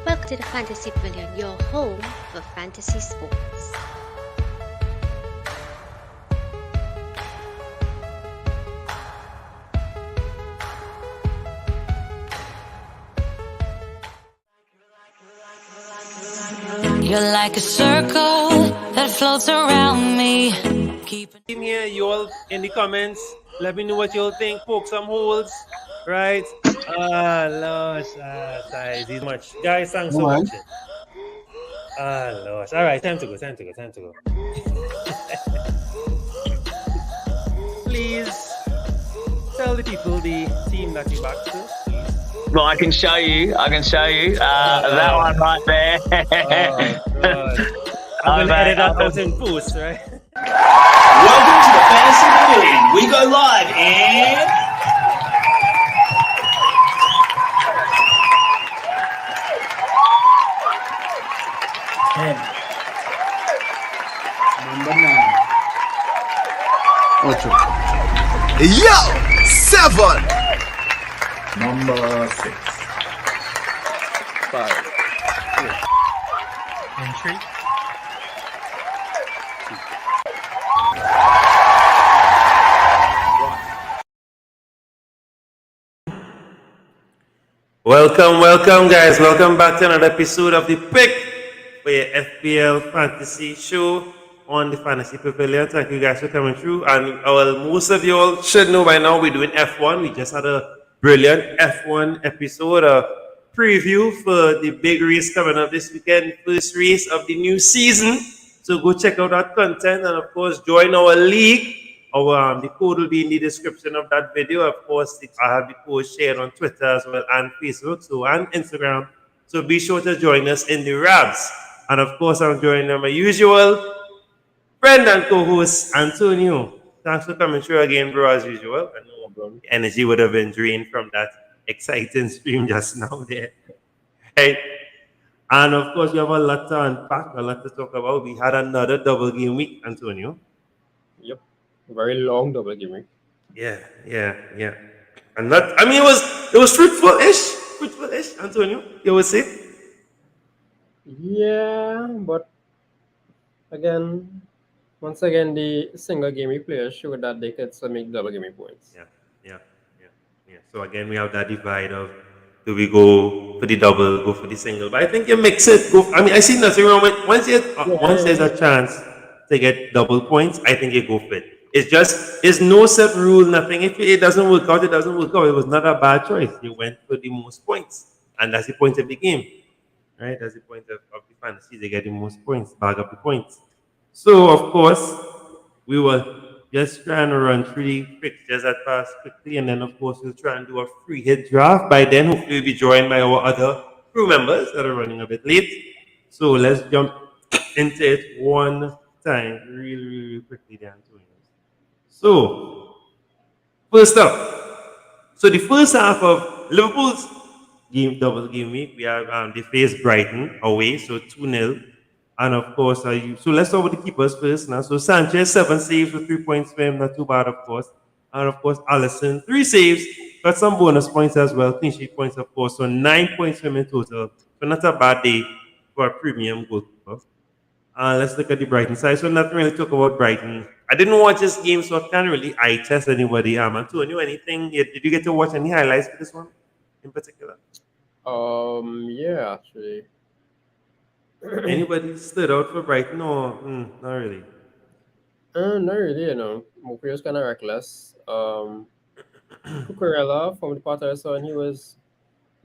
Welcome to the Fantasy Pavilion, your home for fantasy sports. You're like a circle that floats around me. Team here, you all in the comments. Let me know what you all think. Poke some holes, right? Losh, size, he's much. Guys, thanks for watching. Losh. All right, time to go. Please tell the people the team that you back to. Well, I can show you. That one right there. God. I'm going to edit that out in post, right? Welcome to the Fantasy Pavilion. We go live in 10. Number 9. 8. Yo! 7. Number 6. 5. Entry. Welcome, guys. Welcome back to another episode of the Pick for your FPL Fantasy Show on the Fantasy Pavilion. Thank you guys for coming through. And most of you all should know by now we're doing F1. We just had a brilliant F1 episode, a preview for the big race coming up this weekend, first race of the new season. So go check out that content and, of course, join our league. The code will be in the description of that video. Of course, I have the post shared on Twitter as well and Facebook and Instagram. So be sure to join us in the Rabs. And of course, I'm joining my usual friend and co-host, Antonio. Thanks for coming through again, bro, as usual. I know the energy would have been drained from that exciting stream just now there. Right? And of course, we have a lot to unpack, a lot to talk about. We had another double game week, Antonio. Yep. Very long double game week. Yeah. And that, it was fruitful-ish, Antonio, you would say? Yeah, but once again, the single game week players showed that they could still make double game week points. Yeah. So again, we have that divide of, do we go for the double, go for the single? But I think you mix it. I see nothing wrong with once there's a chance to get double points, I think you go for it. It's no set rule, nothing. If it doesn't work out, it doesn't work out. It was not a bad choice. You went for the most points. And that's the point of the game. Right? That's the point of the fantasy. They get the most points, bag up the points. So, of course, we were just trying to run through the fixtures that pass quickly. And then, of course, we'll try and do a free hit draft. By then, hopefully, we'll be joined by our other crew members that are running a bit late. So, let's jump into it one time really quickly there, Antonio. So, first up, the first half of Liverpool's double game week, we have they face Brighton away, so 2-0. And of course, so let's talk about the keepers first now. So Sanchez, 7 saves with 3 points for him, not too bad, of course. And of course, Alisson, 3 saves, got some bonus points as well, clean sheet points, of course. So 9 points for him in total. So not a bad day for a premium goalkeeper. Let's look at the Brighton side. So nothing really talk about Brighton. I didn't watch this game, so I can't really eye test anybody. Antonio, anything? Did you get to watch any highlights for this one in particular? Yeah, actually. Anybody stood out for Brighton or not really? Not really, Mopri was kind of reckless. Cucurella, from the part I saw, and he was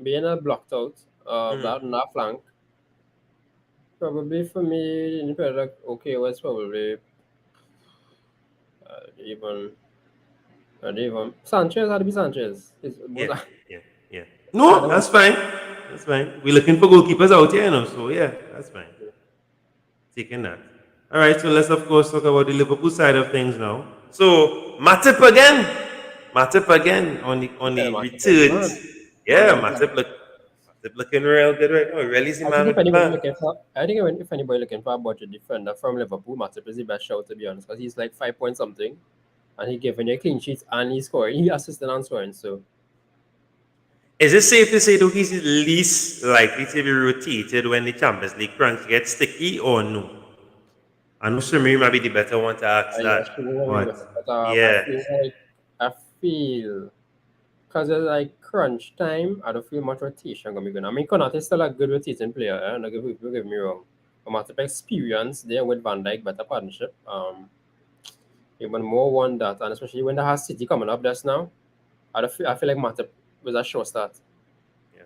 being blocked out, that on that flank. Probably for me, the product was probably even Sanchez. Had to be Sanchez. Yeah. No, that's fine. We're looking for goalkeepers out here, So yeah, that's fine. Taking that. All right, so let's of course talk about the Liverpool side of things now. So Matip again on the returns. Yeah, Matip looking real good right now. Really, I think if anybody looking for a budget defender from Liverpool, Matip is the best shout, to be honest, because he's like 5 point something, and he giving you clean sheets and he scoring, he assisted and scoring. So Is it safe to say though he's least likely to be rotated when the Champions League crunch gets sticky or no? I know Shamir might be the better one to ask Yeah, that, she will be better. but But yeah. I feel because it's like crunch time, I don't feel much rotation gonna be good. I mean, Konate is still a good rotating player. Don't get me wrong. But Matip experience there with Van Dijk, better partnership. Even more one that, and especially when they have City coming up just now, I feel like Matip was a sure start. Yeah.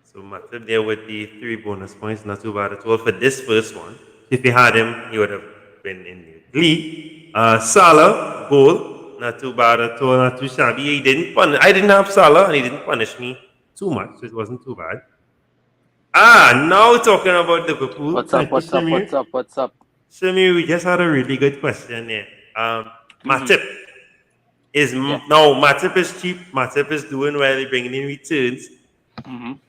So Matip there with the 3 bonus points, not too bad at all for this first one. If he had him, he would have been in the league. Salah, goal, not too bad at all, not too shabby. He didn't I didn't have Salah and he didn't punish me too much, so it wasn't too bad. Now talking about Liverpool. What's Thank up? you, What's up? Shamir. What's up? What's up? Shamir, we just had a really good question there. Matip is Yeah. now Matip is cheap. Matip is doing well. He's bringing in returns.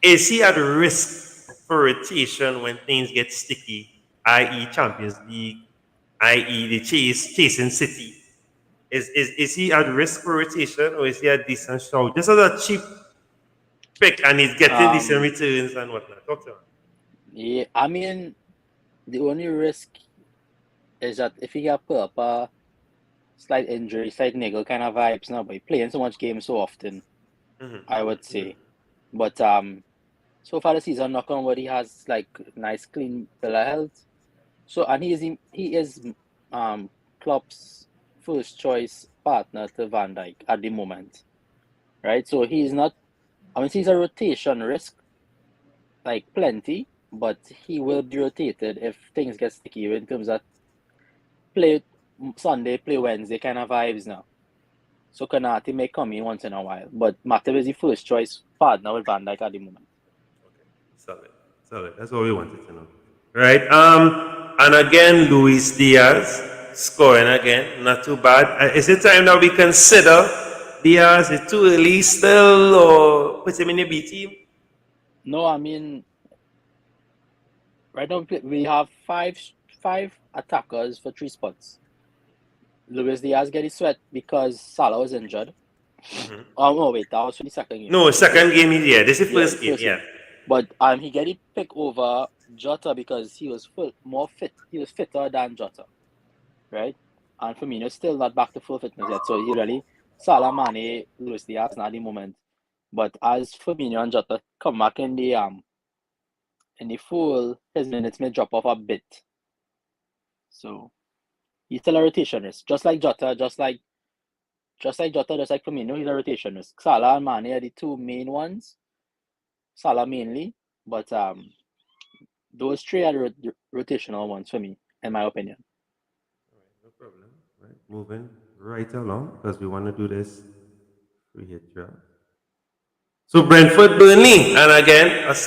Is he at risk for rotation when things get sticky, i.e., Champions League, i.e., the chasing City? Is he at risk for rotation or is he a decent shout? Just as a cheap pick and he's getting decent returns and whatnot. Talk to him. Yeah. I mean, the only risk is that if he get put up a slight injury, slight niggle kind of vibes now, by playing so much games so often, I would say. But so far the season, knock on wood, he has like nice clean bill of health. So and he is Klopp's first choice partner to Van Dijk at the moment, right? So he's not. I mean, he's a rotation risk, like plenty, but he will be rotated if things get sticky in terms of play Sunday, play Wednesday kind of vibes now. So Konate may come in once in a while, but Matip is the first choice partner with Van Dijk at the moment. Okay, solid. That's what we wanted to know. Right. And again, Luis Diaz scoring again. Not too bad. Is it time that we consider Diaz? Is it too early still, or put him in the B team? No, I mean, right now we have five attackers for 3 spots. Luis Diaz get his sweat because Salah was injured. Oh no, wait, that was for the second game. No, second game. Yeah, this is the first game. Yeah. But he get it pick over Jota because he was more fit. He was fitter than Jota, right? And Firmino's still not back to full fitness yet. So he really Salah, Mane, Luis Diaz not at the moment. But as Firmino and Jota come back in the full, his minutes may drop off a bit. So he's still a rotation risk, just like Jota, just like Firmino. He's a rotation risk. Salah and Mane are the two main ones. Salah mainly, but those 3 are the rotational ones for me, in my opinion. All right, no problem. Right, moving right along because we want to do this free hit draft. So Brentford, Burnley, and again, let's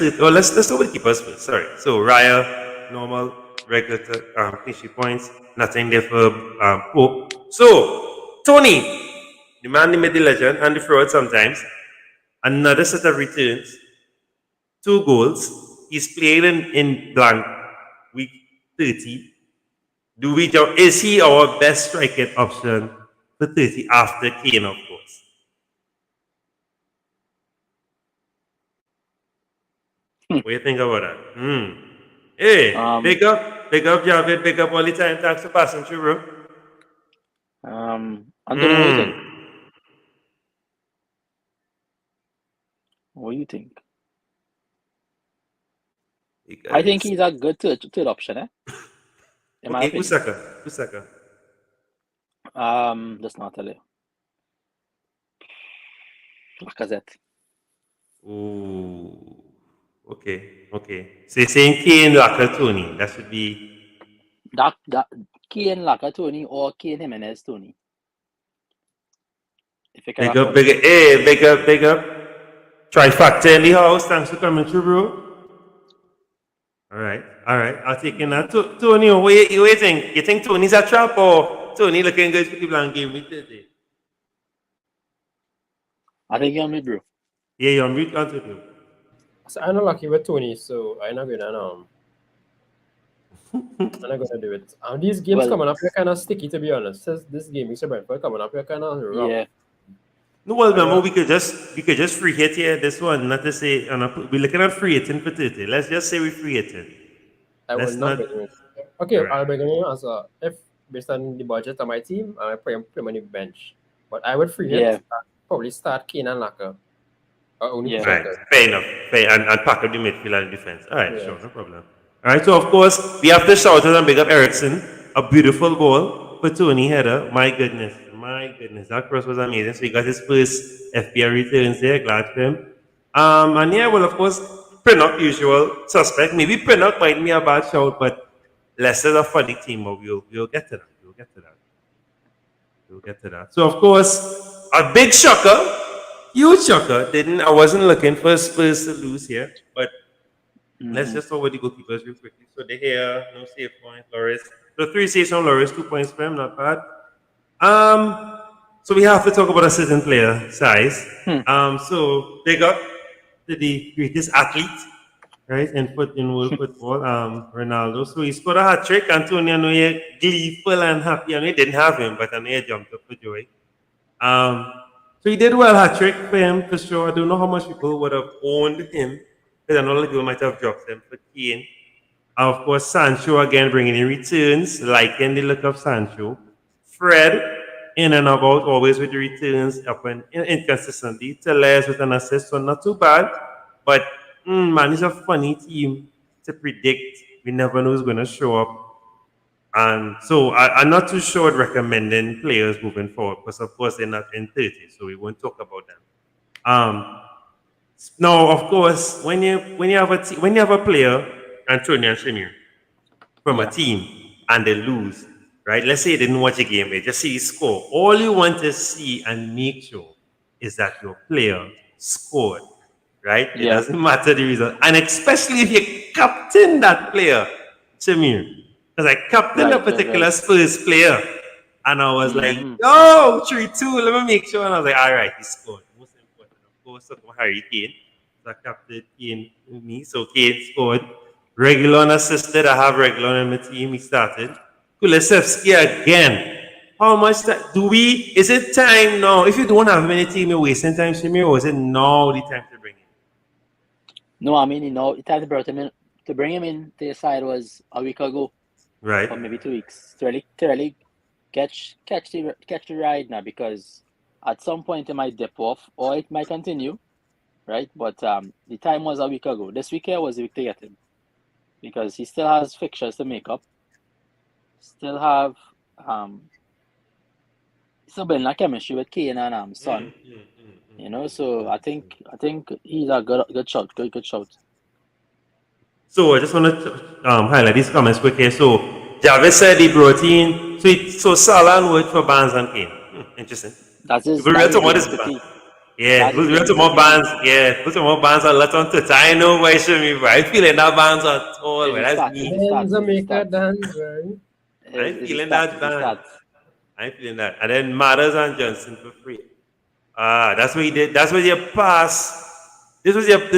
start with keepers first. Sorry. So Raya, normal, regular, clean sheet points. Nothing there for Pope. So Tony, the man, the middle legend, and the fraud sometimes. Another set of returns. 2 goals. He's played in blank week 30. Is he our best striking option for 30 after Kane, of course? What do you think about that? Hey, big up Javid, big up all the time. Thanks for passing through, bro. Anthony, what do you think? What do you think? I think he's a good third option, in my opinion. Who's second? Just not tell you. Lacazette. Ooh. Okay. So you're saying Kane, Laka, Tony. That should be That Kane, Laka, Tony, or Kane, Jimenez, Tony. If you can big up. Trifactor in the house. Thanks for coming through, bro. All right. I'll take in that. Tony, what do you think? You think Tony's a trap or Tony looking good for the blank game week 30? I think you're on mute, bro. Yeah, you're on mute. So I'm not lucky with Tony, so I'm not gonna do it. These games coming up, they're kind of sticky, to be honest. This game, Mr. Brentford coming up, they're kind of rough. Yeah. No, well, remember we could just free hit here. This one, not to say, we're looking at free hitting for 30. Let's just say we free hitting. I will Let's not not. begin with. Okay, Alright. I'll begin with answer. If based on the budget of my team, I play him on the bench. But I would free hit, Yeah. probably start Kane and Laka. Only Yeah. two Right, strikers. fair enough. Fair, and pack up the midfield and defense. All right, Yeah. sure, no problem. All right, so of course we have to shout out and big up Ericsson. A beautiful goal for Tony header. My goodness, that cross was amazing. So he got his first FPL returns there. Glad for him. And yeah, well, of course, Pinnock, usual suspect. Maybe Pinnock might be a bad shout, but Leicester's a funny team. But we'll get to that. We'll get to that. So of course, a big shocker. Huge shocker. I wasn't looking for Spurs to lose here, but let's just talk about the goalkeepers real quickly. So they here, no save point, Loris. So 3 saves from Loris, 2 points for him, not bad. So we have to talk about a certain player size. So big up to the greatest athlete, right, in world football, Ronaldo. So he scored a hat trick. Antonio, I know you're gleeful and happy. I know you didn't have him, but I know you jumped up for joy. So he did well, hat trick for him for sure. I don't know how much people would have owned him, because I know a lot of people might have dropped him for Kane. And of course, Sancho again bringing in returns, liking the look of Sancho. Fred in and about, always with the returns, up and inconsistently. Teles with an assist, so not too bad. But man, it's a funny team to predict. We never know who's going to show up. And so I'm not too sure at recommending players moving forward, because of course they're not in 30, so we won't talk about them. Now, of course, when you have a player, Antonio and Shamir, from a team and they lose, right? Let's say you didn't watch a game, they just see you score. All you want to see and make sure is that your player scored, right? It doesn't matter the result, and especially if you captain that player, Shamir. Because I captained a particular Spurs player, and I was like, yo, 3-2, let me make sure. And I was like, all right, he scored. Most important, of course, Harry Kane. So I captained Kane with me. So Kane scored. Regulon assisted. I have Regulon in my team. He started. Kulisevsky again. How much time is it time now? If you don't have many team, you're wasting time, Shamir, or is it now the time to bring him? No, I mean, the time to bring him in to your side was a week ago. Right. Or maybe 2 weeks. To really catch the ride now, because at some point it might dip off or it might continue, right? But the time was a week ago. This week here was the week to get him, because he still has fixtures to make up. Still have still building a chemistry with Kane and Son. So I think he's a good shout. Good shout. So I just want to highlight these comments quickly. So Jarvis said he brought in, so Salah and Wood for Barnes and Kane. Interesting. That's his. We're real to more this band. Yeah, we're real to more bands. Yeah, put some more bands a lot on Twitter. I know why should me, but I feeling that bands at all. That's me. Jamaica dance, right? I'm feeling that band. I'm feeling that. And then Matters and Johnson for free. That's what he did. That's what you pass. This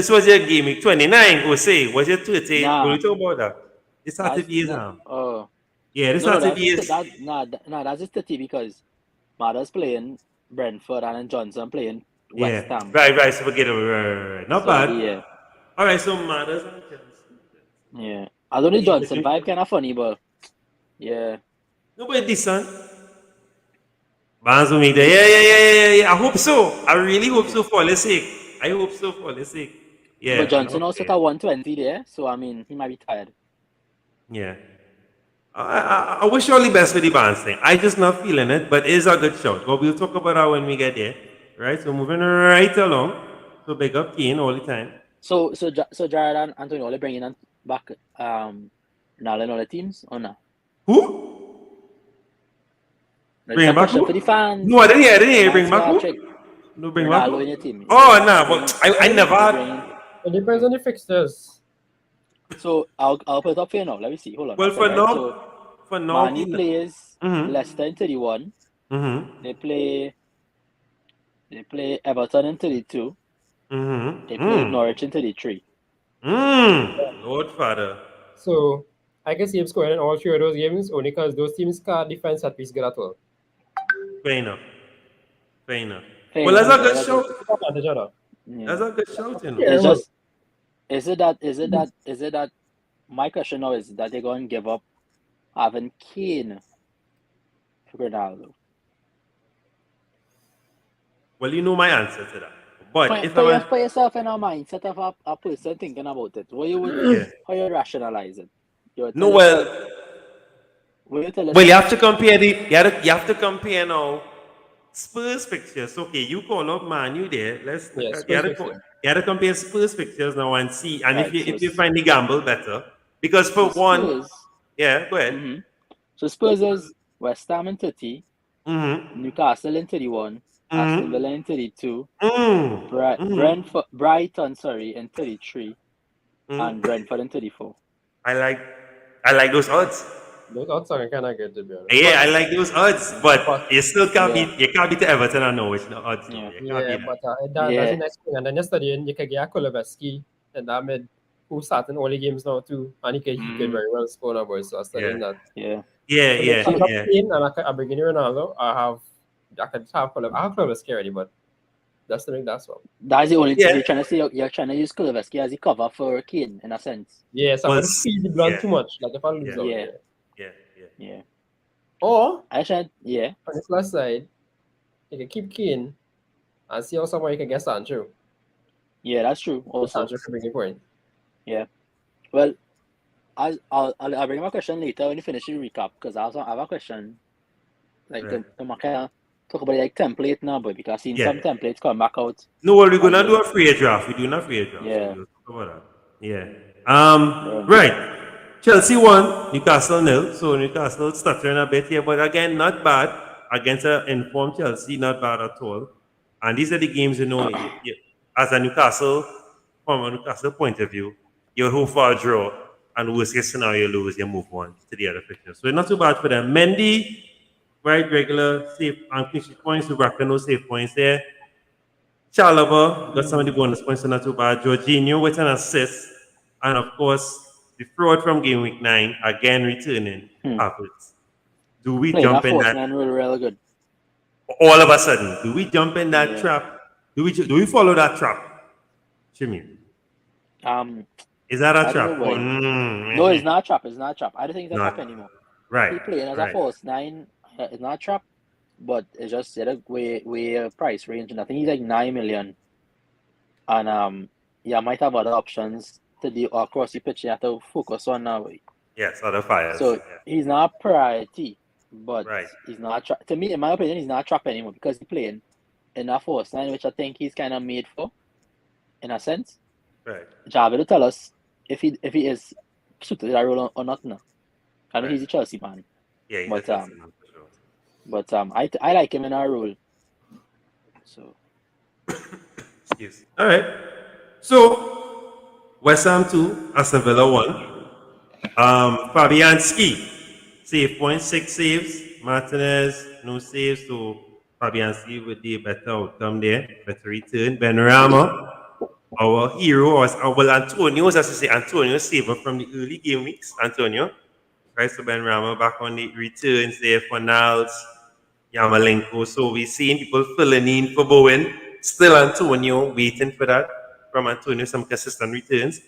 was your game week 29. Or say, was your 30? Nah. What you talk about that? This had to be his Oh. Yeah, this had to be his. That's just 30 because Matters playing Brentford and then Johnson playing West Ham. Right. So forget it. Right. Not bad. Yeah. All right. So Matters and Johnson. Yeah. I don't know Johnson vibe kind of funny, but yeah. Nobody decent. Barnes will make that. Yeah. I hope so. I really hope so for his sake. I hope so for his sake. Yeah. But Johnson also got 120 there, so I mean he might be tired. Yeah. I wish you all the best with the Barnes thing. I just not feeling it, but it is a good shout. But we'll talk about that when we get there. Right? So moving right along. So big up Kane all the time. So Jared and Antonio are bringing back Ronaldo and all the teams or not? Who? Bring back who? For the fans. No, I didn't hear. Bring back who? No, bring back Ronaldo in your team. Oh, no, but I never had. It depends on the fixtures. So I'll put it up here now. Let me see. Hold on. Well, for now, Mane plays Leicester in 31. They play Everton in 32. They play Norwich in 33. Lord Father. So I can see him scoring in all 3 of those games only because those teams can't defend set piece good at all. Fair enough. Well, that's a good That's show. Advantage of that. yeah. That's a good shout, you know. Yeah. It's just is it that my question now is that they're going to give up having Kane for Ronaldo? Well, you know my answer to that. But if Put yourself in a mindset of a person thinking about it. What you would yeah. how you rationalize it? You would No, tell yourself, well, will you tell well, you yourself, have to compare you have to compare now Spurs fixtures. Okay, you call up Man U there. Let's Yeah, you Spurs have to fixture. you have to compare Spurs fixtures now and see. And right? if you find the gamble better, because for one, Spurs. yeah, go ahead. Mm-hmm. So Spurs is West Ham in 30, Mm-hmm. Newcastle in 31, Aston Mm-hmm. Villa in 32, Mm-hmm. Brighton, sorry, in 33, and Mm-hmm. Brentford in 34. I like I like those odds. Those odds are kind of good, to be honest. Yeah, I like those odds, but you still can't Yeah, beat to Everton and Norwich no odds though. yeah, You can't Yeah, beat that. but that yeah. doesn't explain. And then yesterday, you could get Kuleveski and that mid who starting all the games now too, and he could very well score now, boys. So I was Yeah. studying that. Yeah. Yeah, So yeah, I have yeah. Kane and I bring in Ronaldo. I could have Kuleveski already, but that's the thing. That's all. That's the only thing Yeah. you're trying to say. You're trying to use Kuleveski as a cover for Kane in a sense. Yeah, so I Well, wouldn't feel the blunt yeah. too much. Like if I lose Yeah. out, Yeah. Yeah, yeah. Yeah. Or I should. Yeah. on the plus side, you can keep Kane and see how someone you can get Sancho. Yeah, that's true. Also, Sancho can bring a point. yeah. Well, I'll bring my question later when you finish the recap because I have a question. Like Right. the kind of talk about like template now, but because I've seen Yeah. some templates come back out. No, well, we're gonna And do a free draft. We're doing a free draft. Yeah. So we'll talk about that. Yeah. Yeah. Right. Chelsea won, Newcastle nil. So Newcastle stuttering a bit here, but again, not bad against an informed Chelsea. Not bad at all. And these are the games as a Newcastle, from a Newcastle point of view, you hope for a draw, and worst case scenario, you lose, you move on to the other fixtures. So not too bad for them. Mendy, right, regular safe and clean sheet points. Raka no safe points there. Chalaba got some of the bonus points, so not too bad. Jorginho with an assist. And of course, the fraud from game week 9, again returning, Havertz. Do we Playing jump that in force that man really good. all of a sudden? Do we jump in that Yeah. trap? Do we follow that trap? Shimmy? Is that a I don't trap? know why. Oh, No, it's not a trap. It's not a trap. I don't think it's a Not- trap anymore. Right. He playing as a right. false 9. It's not a trap, but it's just at a way price range. And I think he's like 9 million. And yeah, might have other options to do across the pitch. You have to focus on now. Yes, other fires. So yeah. he's not a priority, but Right. he's not a trap. To me, in my opinion, he's not a trap anymore because he's playing in a false 9, which I think he's kind of made for, in a sense. Right. Javi will tell us if he is suited to that role or not now. I know Right. he's a Chelsea man, Yeah, he's But, a Chelsea man for sure. but I like him in our role. So Excuse. All right. So West Ham 2, Aston Villa 1. Fabianski, save points, 6 saves. Martinez, no saves. So Fabianski with the better outcome there, better return. Benrahma, our hero, Antonio, as I say, Antonio saver from the early game weeks. Antonio, right? So Benrahma back on the returns there for Niles, Yamalenko. So we're seeing people filling in for Bowen. Still Antonio waiting for that from Antonio, some consistent returns.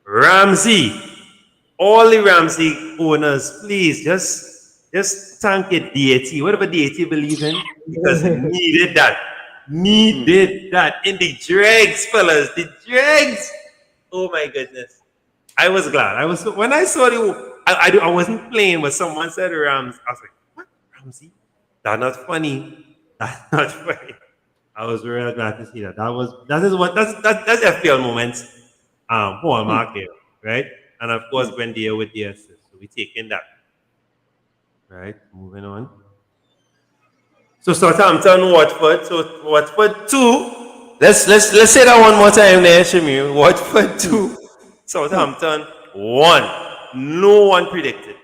Ramsey, all the Ramsey owners, please just thank it deity, whatever deity you believe in, because it needed that. Needed that in the dregs, fellas. The dregs. Oh my goodness. I was glad. When I saw I wasn't playing, but someone said Rams. I was like, what? Ramsey? That's not funny. That's not funny. I was really glad to see that. That's FPL moments. Paul Market, right? And of course, Buendia with the assist. So we taking that. Right, moving on. So Southampton, Watford. So Watford 2. Let's say that one more time there, Shimi. Watford 2. Southampton 1. No one predicted.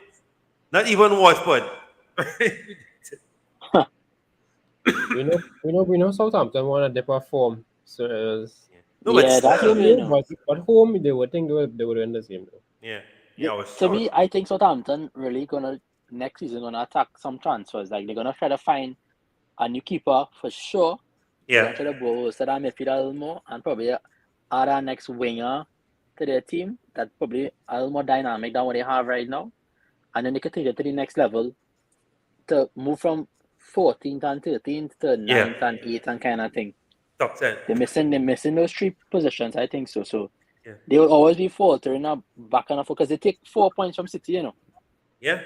Not even Watford. we know Southampton want to perform. So No, but yeah, that's still. what we know. but home they would think they would win this game though. Yeah. Yeah, I was To shocked. me, I think Southampton really gonna next season gonna attack some transfers. Like they're gonna try to find a new keeper for sure. Yeah. Try to go to that midfield a little more and probably add our next winger to their team that probably a little more dynamic than what they have right now. And then they could take it to the next level to move from 14th and 13th to 9th and 8th and kind of thing. Top 10. They're missing those 3 positions, I think so. So Yeah. they will always be faltering up back and forth because they take 4 points from City, you know. Yeah.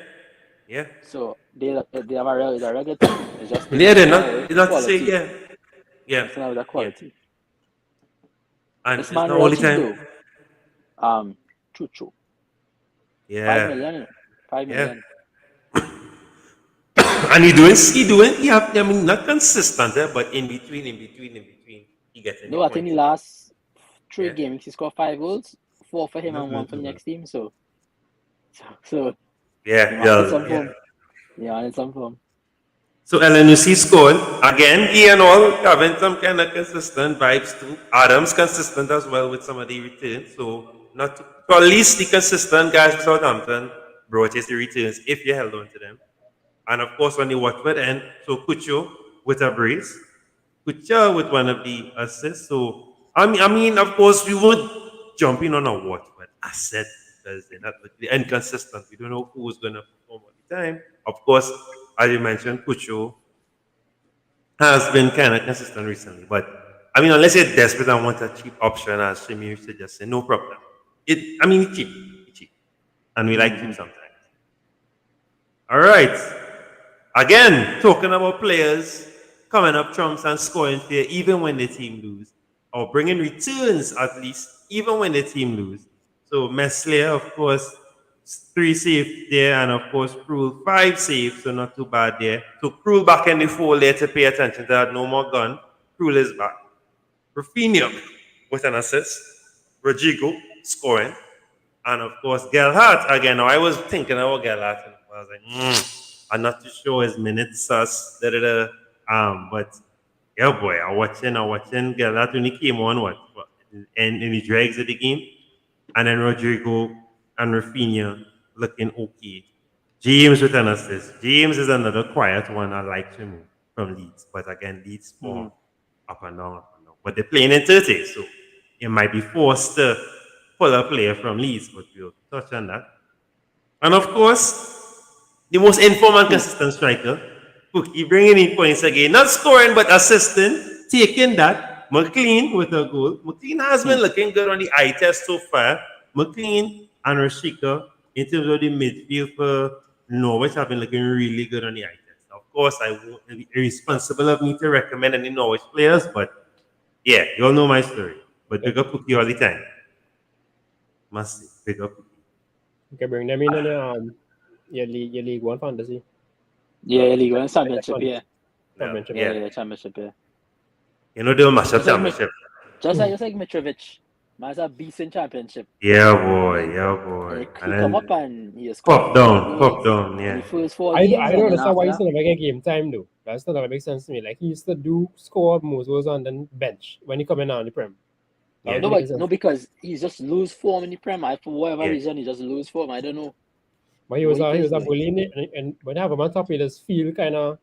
Yeah. So they have a regular team. It's just Yeah, they're not to quality. say, yeah. Yeah. It's not the quality. And This it's man not only Reggie time. though, Chucho. Yeah. 5 million, you know. 5 million. And I mean, not consistent, but in between, he gets in No, I think the points. last 3 Yeah. games he scored 5 goals, 4 for him and 1 for the next team. So Yeah, in some form. So LNUC scored again. He and all having some kind of consistent vibes too. Adams consistent as well with some of the returns. So at least the consistent guys for Southampton brought us the returns if you held on to them. And of course on the Watford end, so Cucho with a brace, Kucha with one of the assists. So I mean, of course, we would jump in on a Watford asset because they're inconsistent. We don't know who's going to perform all the time. Of course, as you mentioned, Kucho has been kind of consistent recently. But I mean, unless you're desperate and want a cheap option, as Shimmy suggested, no problem. It's cheap, and we like cheap sometimes. All right. Again, talking about players coming up trumps and scoring fear even when the team lose, or bringing returns at least even when the team lose. So Meslier, of course, 3 saves there, and of course Krul 5 saves, so not too bad there. So Krul back in the fold there to pay attention to that. No more gun. Krul is back. Rafinha with an assist. Rodrigo scoring. And of course, Gelhardt again. Now, I was thinking about Gelhardt, and I was like, I'm not too sure his minutes, but yeah, boy, I'm watching Gelhardt when he came on, and he drags of the game, and then Rodrigo and Rafinha looking okay. James with an assist. James is another quiet one I like to move from Leeds, but again, Leeds form up and down. But they're playing in 30, so you might be forced to pull a player from Leeds, but we'll touch on that. And of course, the most informed and consistent striker, Pookie bringing in points again, not scoring but assisting, taking that. McLean with a goal. McLean has been looking good on the eye test so far. McLean and Rashika, in terms of the midfield for Norwich, have been looking really good on the eye test. Of course, I won't be irresponsible of me to recommend any Norwich players, but yeah, you all know my story. But big up Pookie all the time. Must big up Pookie. Okay, bring them in on your League One fantasy. Yeah, League One Championship, yeah. Championship, yeah. You know they'll mash up championship. Just like Mitrovic. Man's a beast in championship. Yeah, boy. And he come up and he has pop down, yeah. The first 4 I games. don't understand why he's still never get game time though. That's not gonna make sense to me. Like he used to do score most goals on the bench when he coming out on the Prem. Yeah. No, because he just lose form in the Prem. For whatever reason, he just lose form. I don't know. But he was a bully in it, and when they have him on top, he just feel kind of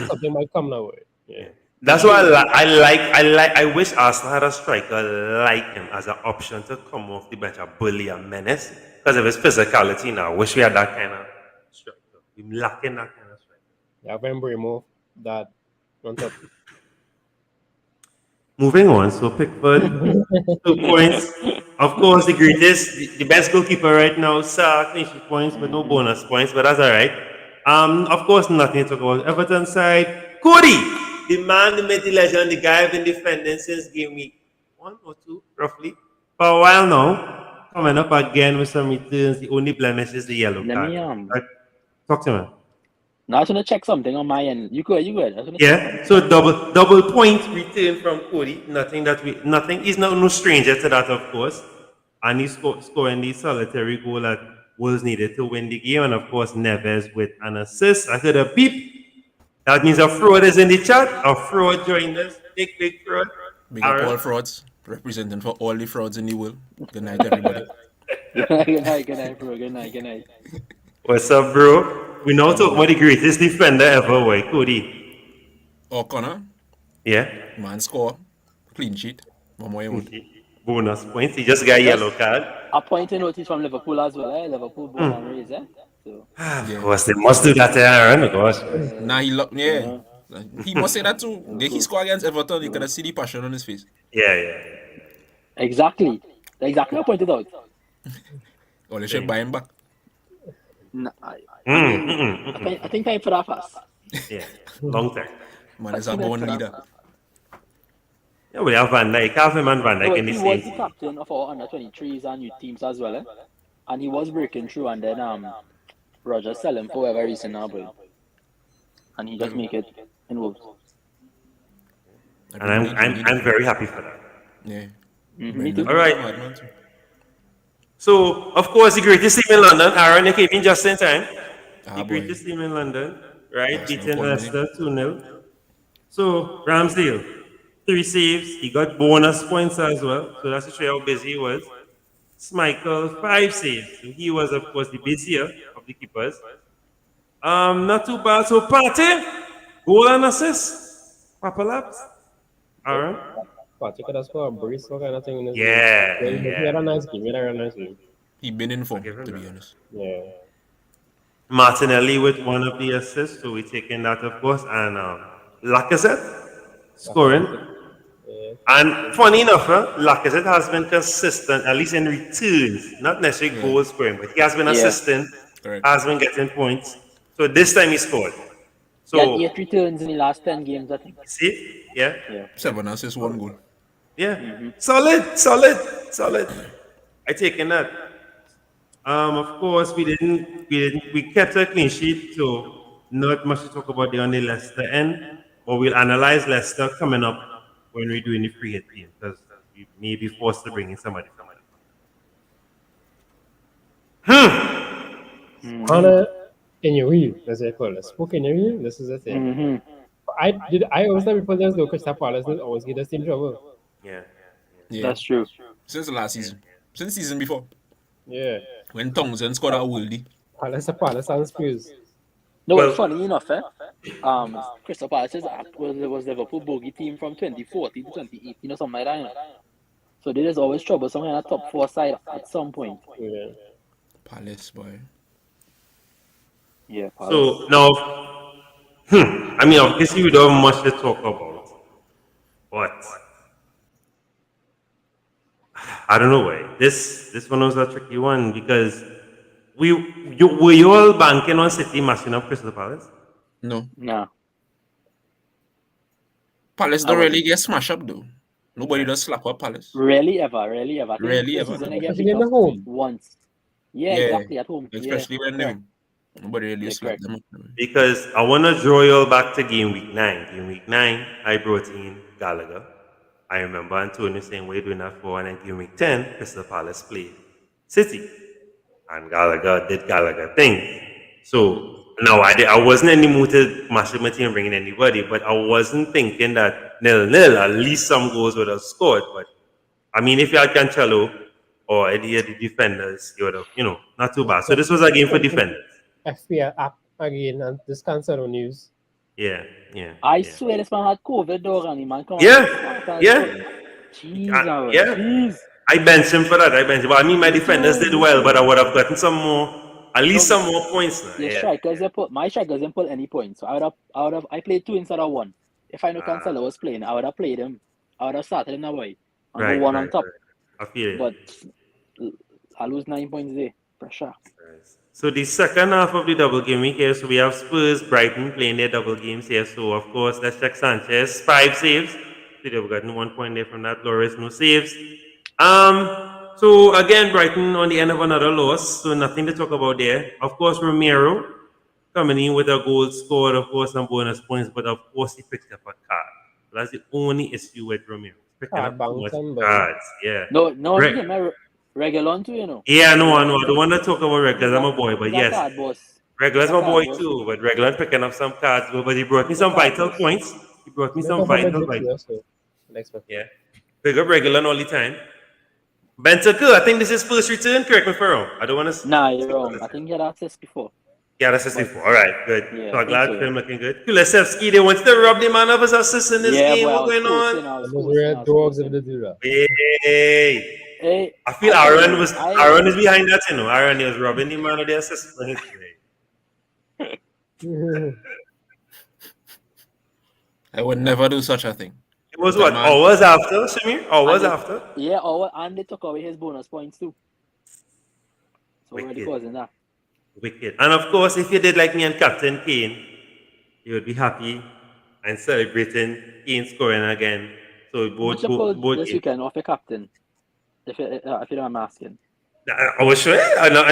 something might come now. Yeah. That's why I wish Arsenal had a striker like him as an option to come off the bench, a bully, a menace. Because of his physicality now, I wish we had that kind of striker. We're lacking that kind of striker. Yeah, Vembremo, that on top. Moving on, so Pickford, 2 points. Of course, the greatest, the best goalkeeper right now, Sir, clean sheet points, but no bonus points, but that's all right. Of course, nothing to talk about. Everton side, Cody, the man, the myth, the legend, the guy I've been defending since game week 1 or 2, roughly, for a while now. Coming up again with some returns. The only blemish is the yellow card. Talk to me. Now I was gonna check something on my end. You good? Yeah. So double point return from Cody. Nothing. He's no stranger to that, of course. And he's scoring the solitary goal that was needed to win the game. And of course, Neves with an assist. I heard a beep. That means a fraud is in the chat. A fraud joined us. Big fraud. Big up all frauds. Representing for all the frauds in the world. Good night, everybody. Good night, bro. Good night. What's up, bro? We now talk about the greatest defender ever, Cody. O'Connor. Yeah. Man score, clean sheet. One more you want. Bonus points. He just got a yellow card. A point in notice from Liverpool as well. Liverpool born and raised. So Of Yeah. course, they must do that, Aaron. Of course. Nah, he locked. Yeah. He must say that too. He scored against Everton. You can see the passion on his face. Yeah. exactly I pointed out. Or they should buy him back. Nah, I think time for that fast. Yeah. Long time. Man is a born leader. Yeah, we have Van Dijk. Calvin and Van Dijk No, in the he was the same. captain of our under 23s and youth teams as well, and he was breaking through, and then Roger sell him for whatever reason now, but and he just make it in Wolves. And I'm very happy for that. Yeah. Me too. All right. So, of course, the greatest team in London, Aaron, you came in just in time. The greatest team in London, right? Beating Leicester 2-0. So, Ramsdale, 3 saves. He got bonus points as well. So, that's to show you how busy he was. Schmeichel, 5 saves. So, he was, of course, the busier of the keepers. Not too bad. So, Partey, goal and assist. Papa laps. Aaron? Partey could have scored a brace or kind of thing in his Yeah. game. He had a nice game. He had a nice game. He been in form, to be honest. Yeah. Martinelli with one of the assists, so we're taking that, of course, and Lacazette scoring. Yeah. And funny enough, Lacazette has been consistent, at least in returns, not necessarily goal scoring, but he has been assisting, has been getting points. So this time he scored. So he had 8 returns in the last 10 games, I think. See? Yeah. 7 assists, 1 goal. Yeah. Solid. I taken that. Of course, we kept a clean sheet, so not much to talk about there on the Leicester end. But we'll analyze Leicester coming up when we're doing the free hit game, because we may be forced to bring in somebody. Honor in your wheel, as they call it. Spoke in your wheel, this is the thing. I always tell people there's no Crystal Palace that always get us in trouble. Yeah. That's true. Since the last season. Since season before. Yeah. When Townsend scored a worldie. Palace and Spurs. No, well, funny enough, Crystal Palace was Liverpool bogey team from 2014 to 2018 or something like that. You know? So there is always trouble somewhere in a top 4 side at some point. Yeah. Palace, boy. Yeah, Palace. So now, I mean, obviously we don't have much to talk about, but I don't know why. This one was a tricky one because were you all banking on City matching up Crystal Palace? No. Palace don't really get smashed up though. Nobody does slap up Palace. Rarely ever. Rarely ever. Especially at home. Once. Yeah, exactly, at home. Especially when they nobody really slap them up. Because I want to draw you all back to game week 9. Game week 9, I brought in Gallagher. I remember Antonio saying we're doing that for, and then game week 10, Crystal Palace played City. And Gallagher did Gallagher thing. So now I wasn't in the mood to mash my team and bring in anybody, but I wasn't thinking that 0-0, at least some goals would have scored. But I mean, if you had Cancelo or any of the defenders, you would have, not too bad. So this was a game for defenders. FPL app again, and this Cancelo news. Yeah. I swear this man had COVID though, and man. Jeez. I benched him for that. But I mean, my defenders did well, but I would have gotten at least some more points. My strikers didn't pull any points. So I played 2 instead of 1. If I know Cancelo was playing, I would have played him. I would have started him that way. And go 1 on top. I feel it. But I lose 9 points there. Pressure. So the second half of the double game week here, so we have Spurs, Brighton playing their double games here. So of course, let's check Sanchez, 5 saves. So they've gotten 1 point there from that. Loris, no saves. So again, Brighton on the end of another loss, so nothing to talk about there. Of course, Romero coming in with a goal scored, of course, some bonus points, but of course he picked up a card. That's the only issue with Romero. Picking up too much cards. Yeah. No, Reguilon too, you know. Yeah, no, I don't want to talk about Reguilon. I'm a boy, but yes. Reguilon's my boy too, but Reguilon picking up some cards, but he brought me some vital points. Yeah. Pick up Reguilon all the time. Bentancur, I think this is first return. Correct me if I'm wrong. I don't want to. Nah, you're wrong. I think he had access before. Yeah, that's 64. All right, good. Yeah, So I I'm think glad so, for him yeah. looking good. Kulisevsky, they wanted to rob the man of his assist in this Yeah, game. boy, I What's was going on? coasting, I was Those coasting, I red was dogs if coasting. they do that. Hey, Hey, I feel I tell Aaron you, was Aaron is behind that, you know. Aaron is robbing the man of the assist for his play. I would never do such a thing. It was That what? man- Hours after, Samir? Hours And it- after? Yeah, and they took away his bonus points too. So already Wicked. causing that. Wicked. And of course, if you did like me and Captain Kane, you would be happy and celebrating Kane scoring again. So Much about this weekend off your captain, if you don't mind asking. I was sure. I know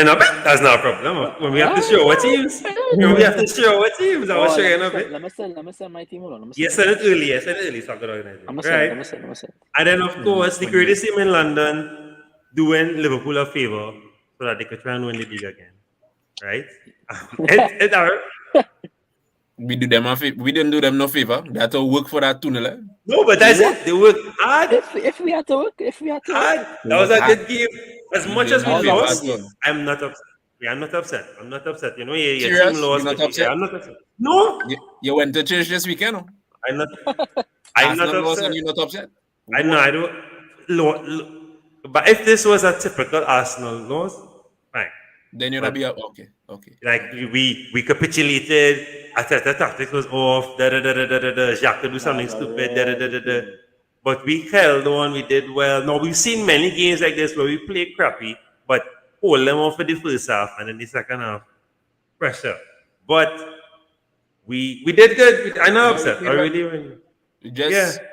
that's not a problem. When we have to show what teams, when we have to show what teams, I was sure enough it. Let me send my team. Hold on. Yes, send it early. Yes, send it early. So I'm gonna organize it. Right. Let me send. And then of course the greatest team in London doing Liverpool a favor so that they could try and win the league again. Right? We do them a favor. We didn't do them no favor. They had to work for that tunnel. No, but that's it. They work hard. If we had to work, Hard. That was a good game. As much as we That was lost, a good game. I'm not upset. Yeah, I'm not upset. I'm not upset. You know, your Serious? team lost. You're not but upset? Yeah, I'm not upset. No, You went to church this weekend. No? I'm not. I'm not Arsenal lost upset. and you're not upset. I know. I don't. But if this was a typical Arsenal loss, fine. Then you're But- not be up. Okay. Like we capitulated. Ateta tactics was off. Jacques could do something stupid. But we held on. We did well. Now we've seen many games like this where we play crappy, but hold them off for the first half and then the second half pressure. But we did good. I'm not upset. I really. You just Yeah.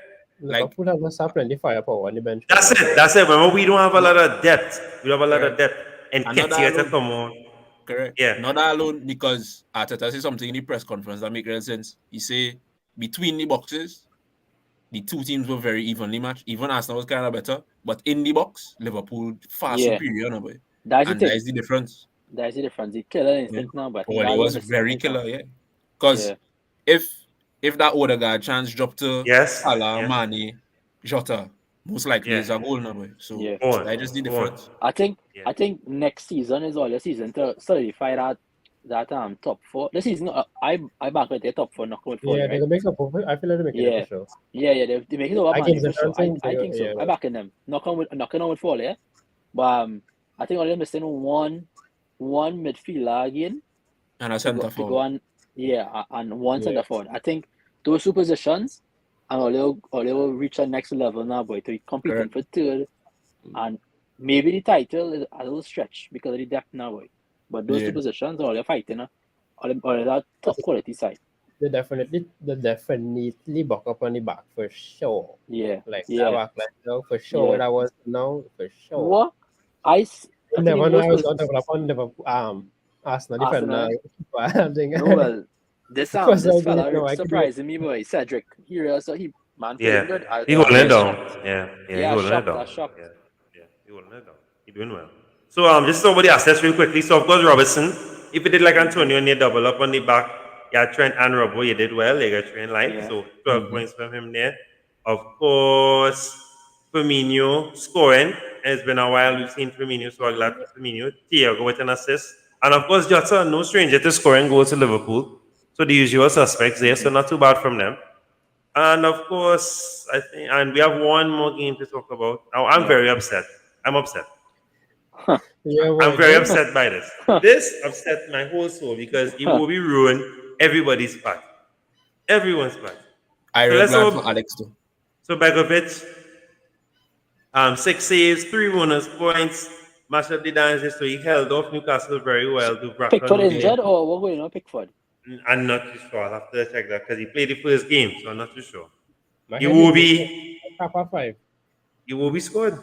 like Liverpool have just plenty firepower on the bench. That's it. That's it. Remember, we don't have a lot of depth. We have a lot of depth. And Another Ketia to alone. come on. correct. Yeah. Not that alone because Arteta said something in the press conference that make real sense. He say between the boxes, the two teams were very evenly matched. Even Arsenal was kind of better, but in the box, Liverpool far Yeah. superior. No, boy. That's the And thing. that is the difference. That's the difference. The killer instinct now, but Well, it was very killer, yeah. Because if that Odegaard chance dropped to Yes. Salah, Yeah. Mane, Jota, most likely Yeah. is a goal now, boy. So Yeah. Go on. that just the Go on. difference. I think Yeah. I think next season is all your season to solidify that top four. This season I back with the top four, not with four. Yeah, Right? they can make up for it. I feel like they make it Yeah. up for sure. Yeah, they make it over. I Man, give them for sure. something I to- think so. yeah. I back in them. Knocking on with four, yeah. But I think only missing one midfielder again. And a To centre go forward. on, and one Yeah. centre forward. I think those two positions, and they will reach the next level now, boy, to be competing for third, and maybe the title is a little stretch because of the depth now, boy. But those Yeah. two positions, all they're fighting, all that top quality side. They definitely buck up on the back for sure. Yeah, Like yeah. that back line now for sure. Yeah. Where I was now for sure. What You never know how it's most going to develop on Liverpool. Arsenal Arsenal. defender. I think. No, well, this Because I fella didn't know I could do it. surprising me, boy. Cedric, so he man Yeah. playing good. He holding it I- down. Yeah. Yeah, He holding shocked, it down. I shocked. Yeah. He holding it down. He doing well. So just somebody assess real quickly. So of course Robertson, if you did like Antonio and you double up on the back, yeah, Trent and Robbo, you did well. They got train line. Yeah. So 12 points from him there. Of course, Firmino scoring. It's been a while we've seen Firmino, so I'm glad for Firmino. Thiago with an assist. And of course, Jota, no stranger to scoring goals to Liverpool. So the usual suspects there, so not too bad from them. And of course, I think, and we have one more game to talk about. Now, I'm very upset. I'm upset. Yeah, I'm very upset by this. This upset my whole soul because it will be ruined everybody's part. Everyone's part. I So really let's glad hope- for Alex too. So Begovic, 6 saves, 3 bonus points, matched up the dances, so he held off Newcastle very well. Pickford injured or what going on, Pickford? I'm not too sure. I'll have to check that because he played the first game, so I'm not too sure. My You head will is be Kappa 5. you will be scored.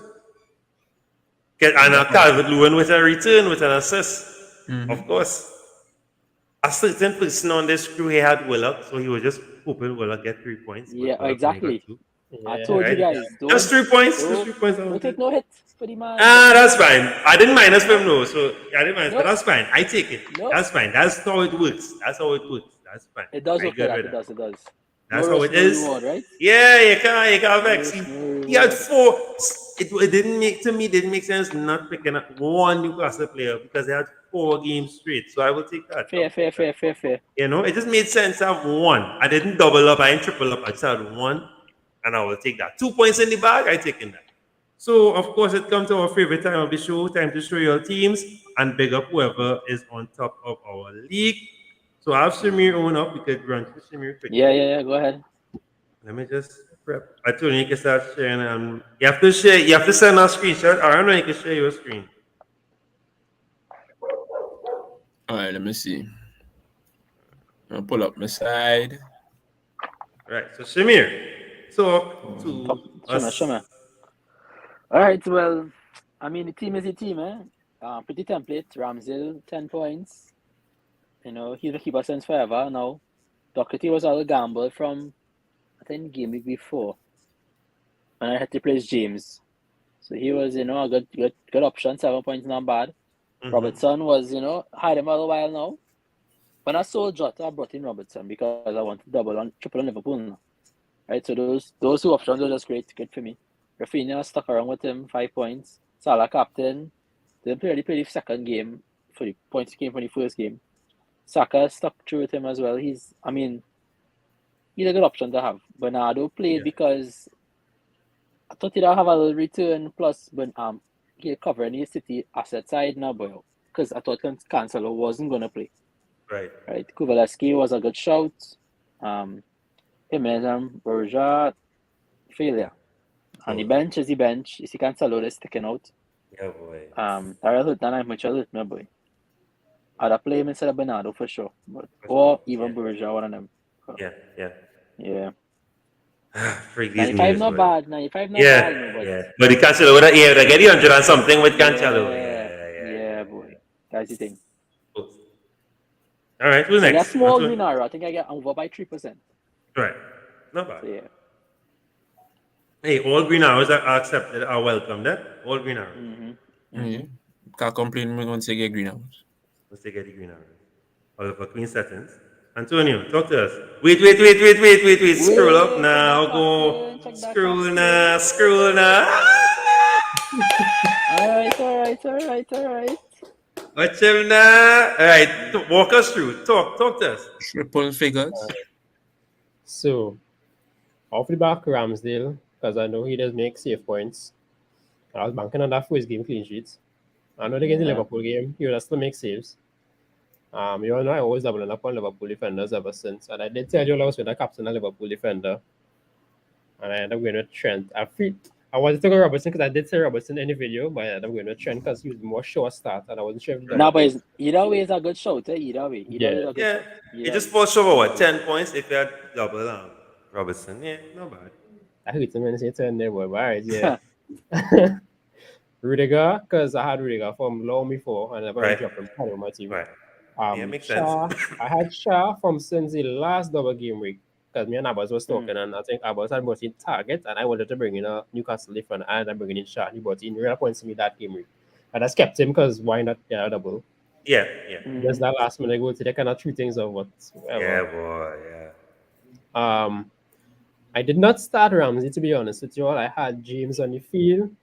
And Calvert-Lewin with a return, with an assist, of course. A certain person on this crew, he had Willock, so he was just hoping Willock get 3 points. but Yeah, Willock only exactly. got 2. I Yeah. told Right. you guys, Just 3 points. don't- Just 3 points. don't take no hits for the man. That's fine. I didn't minus for him, no. So I didn't minus, No. but that's fine. I take it. No. That's fine. That's how it works. That's how it works. That's fine. It does I look get like rid it of does. That's No how risk, it no is. reward, right? Yeah, you can't vex. risk, no He had reward. 4. It didn't make to me. Didn't make sense not picking up one Newcastle player because they had 4 games straight. So I will take that. Fair. You know, it just made sense to have one. I didn't double up. I didn't triple up. I just had one, and I will take that. 2 points in the bag. I taking that. So of course it comes to our favorite time of the show. Time to show your teams and big up whoever is on top of our league. So I'll have Shamir own up. We could run to Shamir quickly. Yeah. Go ahead. Let me just prep. I told you you can start sharing. You have to share. You have to send a screenshot. Or I don't know. You can share your screen. All right, let me see. I'll pull up my side. Right. So Shamir, talk to us. Sure. All right. Well, I mean, the team is the team, eh? Pretty template. Ramsdale, 10 points. You know, he's the keeper since forever now. Doherty was all a gamble from, I think, game week before. And I had to place James. So he was, you know, a good option. 7 points, not bad. Robertson was, you know, had him a little while now. When I sold Jota, I brought in Robertson because I wanted triple on Liverpool now. Right? So those 2 options were just great for me. Rafinha stuck around with him, 5 points. Salah captain. Didn't play the second game for the points he came from the first game. Saka stuck through with him as well. He's a good option to have. Bernardo played because I thought he'd have a little return plus he'll cover any City asset side now, boy. Because I thought Cancelo wasn't gonna play. Right. Kuvalevsky was a good shout. Jimenez and Borja failure. And the bench is the bench. You see Cancelo that's sticking out. Yeah, boy. Darrell hurt that much hurt, my boy. I'd play him instead of Bernardo for sure. Or even Borja, one of them. Yeah. 95 not bad. 95 not bad. No, but the Cancelo would have get 100 and something with Cancelo. Yeah, boy. That's the thing. All right, who's next? That's small green arrow. I think I get over by 3%. Right. Not bad. So, yeah. Hey, all green arrows are accepted, are welcome. All green arrows. Yeah. Can't complain when once you get green arrows. Once they get the green arrows. Oliver Queen settings. Antonio, talk to us. Wait. Scroll up now. Go. Scroll now. All right. Watch him now. All right, walk us through. Talk to us. Triple figures. So, off the back, Ramsdale, because I know he does make safe points. I was banking on that first game clean sheets. I know against the Liverpool game, he will still make saves. You all know I always doubling up on Liverpool defenders ever since. And I did tell you I was with a captain of Liverpool defender. And I ended up going with Trent. I wanted to go Robertson because I did say Robertson in the video, but I ended up going with Trent because he was more sure start and I wasn't sure if but either way is a good shout, Either way. You just forced over what? 10 points if you had double Robertson. Yeah, not bad. I hate him when I say 10 there, but all right, yeah. Rudiger, because I had Rudiger from long before and I never dropped him on my team. Right. Makes sense. I had Shaw from since the last double game week because me and Abbas was talking and I think Abbas had brought in target and I wanted to bring in a Newcastle defender and I'm bringing in Shaw. He brought in real points to me that game week. And I just kept him because why not get a double? Yeah. Just that last minute go to they kind of two things of whatever. Yeah, boy, yeah. I did not start Ramsey to be honest with you all. I had James on the field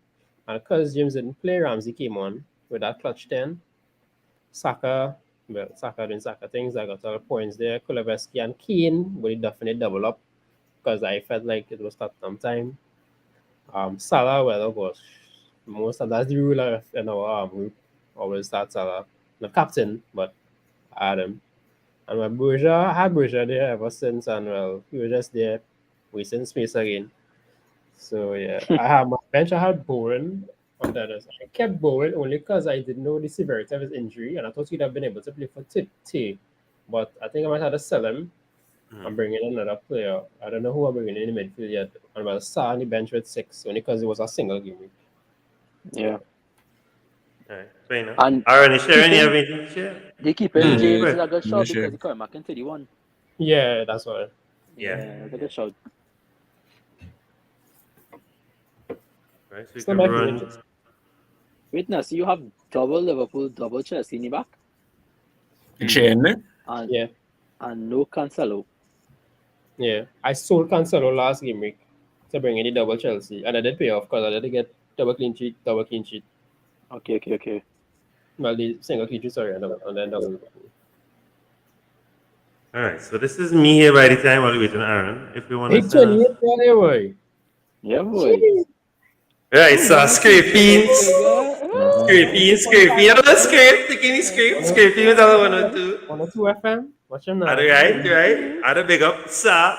and because James didn't play, Ramsey came on with that clutch 10. Saka doing Saka things. I got all the points there. Kulavetsky and Keane will definitely double up because I felt like it was Tottenham time. Salah, well, of course, that's the rule in our group. Always start Salah. Not captain, but I had him. And I had Borja there ever since, and well, he was just there wasting space again. So yeah, I had my bench. I had Bowen on the other side. I kept Bowen only because I didn't know the severity of his injury, and I thought he'd have been able to play for T. But I think I might have to sell him. I'm bringing in another player. I don't know who I'm bringing in the midfield yet. And I saw on the bench with 6 only because it was a single game week. Yeah. All right, fair enough. And Aaron, is sharing everything? Share? They keep it. James is a good shot because he came back in 31. Yeah, that's why. Yeah, it's a good shot. Right, so you can run. Wait, now, so you have double Liverpool, double Chelsea in the back? Chain. And no Cancelo. Yeah, I sold Cancelo last game week to bring in the double Chelsea, and I did pay off because I did get double clean sheet. Okay. Well, the single clean sheet, sorry, and then double. All right, so this is me here by the time while we wait on Aaron. If you want to Big send us. 28 boy. Yeah, boy. Right, so scrapings. Uh-huh. Scraping. I don't scrape. Take any scraping is all I want to do. 102 FM. Watch him now. Right. I'd big up, sir,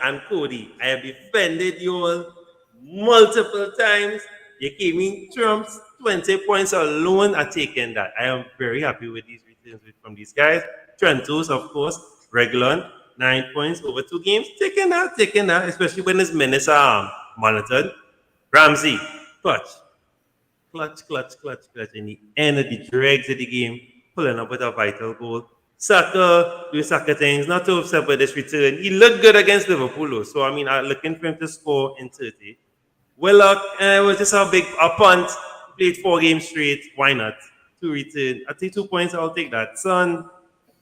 and Cody. I have defended you all multiple times. You gave me Trump's 20 points alone. I taken that. I am very happy with these returns from these guys. Trentos, of course, regular 9 points over 2 games. Taking that, especially when his minutes are monitored. Ramsey, clutch. In the end of the dregs of the game, pulling up with a vital goal. Saka doing Saka things, not too upset with this return. He looked good against Liverpool, though. So, I mean, I'm looking for him to score in 30. Willock, it was just a punt. Played 4 games straight. Why not? 2 return. I take 2 points, I'll take that. Son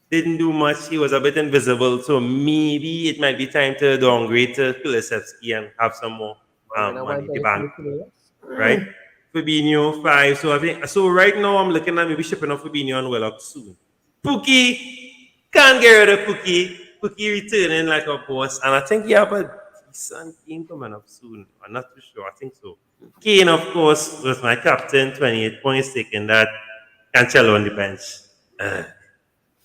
didn't do much. He was a bit invisible. So maybe it might be time to downgrade to Kulusevski and have some more money in the bank. Right? Fabinho 5. So I think right now I'm looking at maybe shipping off Fabinho and Willock soon. Pookie can't get rid of Pookie. Pookie returning like a boss, and I think you have a decent game coming up soon. I'm not too sure. I think so. Kane, of course, was my captain. 28 points taking that. Cancelo on the bench.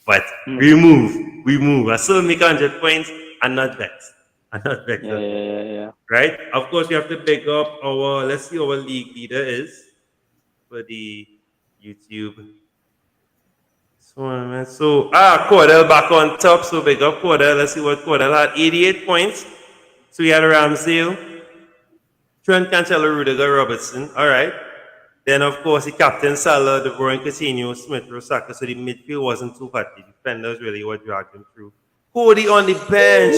But we move. I still make 100 points and not vex. Yeah. Right? Of course, we have to pick up let's see our league leader is for the YouTube. So, Cordell back on top. So, big up Cordell. Let's see what Cordell had. 88 points. So, we had Ramsdale, Trent Cancelo, Rudiger, Robertson. All right. Then, of course, the captain Salah, De Bruyne, Coutinho, Smith, Rosaka. So, the midfield wasn't too hot. The defenders really what dragged him through. Cody on the bench.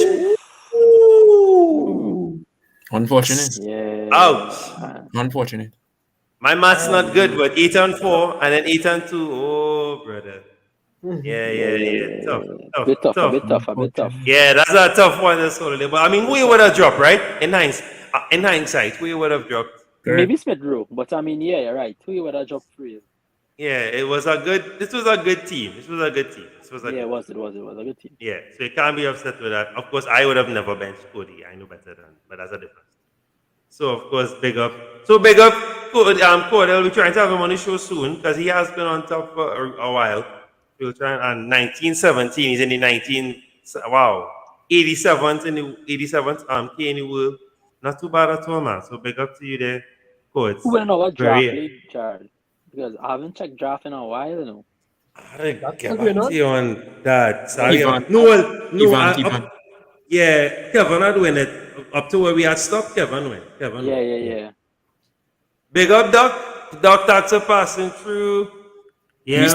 Unfortunate. Yeah. Ouch. Unfortunate. My math's not good, but 8 and 4 and then 8 and 2. Oh, brother. Yeah. Tough. A bit tough. Yeah, that's a tough one. But I mean, we would have dropped, right? In hindsight, we would have dropped. Maybe Smith Rowe, but I mean, yeah, you're right. We would have dropped 3. Yeah, this was a good team. It was a good team. It was a good team. Yeah, so you can't be upset with that. Of course, I would have never benched Cody. I know better than, but that's a difference. So, of course, big up. Cordell, we're trying to have him on the show soon because he has been on top for a while. We'll try and 1917, he's in the 87th in the 87th K in the world. Not too bad at all, man. So, big up to you there, Codes. Who went over draft league, Jared? Because I haven't checked draft in a while, you know. I get back to you on that. Sorry. Ivan. Yeah, Kevin had win it up to where we had stopped. Kevin win. Yeah. Big up, Doc. Doc Tax are passing through. Yeah, that's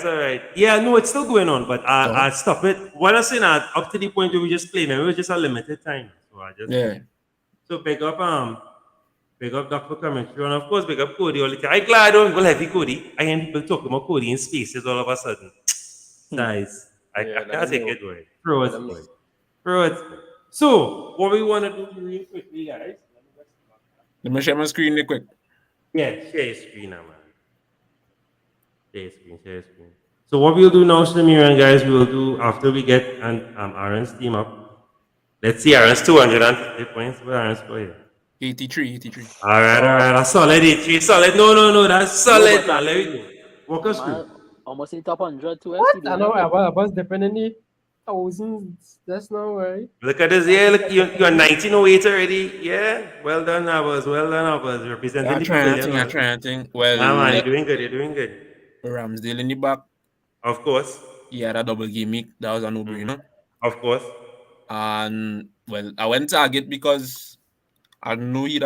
all right. Yeah, no, it's still going on, but I stop it. When I say that, up to the point where we just playing, it was just a limited time. So I just So big up Doc for coming through, and of course big up Cody all the time. I'm glad I don't go heavy Cody. I hear people talking about Cody in spaces all of a sudden. Nice. I can't take it away. Throw it. So, what we want to do really quickly, guys. Let me share my screen real quick. Yeah, share your screen now, man. Share your screen. So, what we'll do now, Shamir and guys, we'll do after we get Aaron's team up. Let's see Aaron's 250 points. What Aaron's score here? 83. All right. That's solid. 83. Solid. No. That's solid, man. Let me go. Walk us through. Almost in top 100 too. What? I know I was depending thousands. That's no way. Look at this. Yeah, look, you're 1908 already. Yeah. Well done, Abbas. Representing the pavilion. I think. Well, man, you're doing good. Ramsdale in the back. Of course. He had a double gimmick. That was a no-brainer. Of course. And, well, I went target because I knew he'd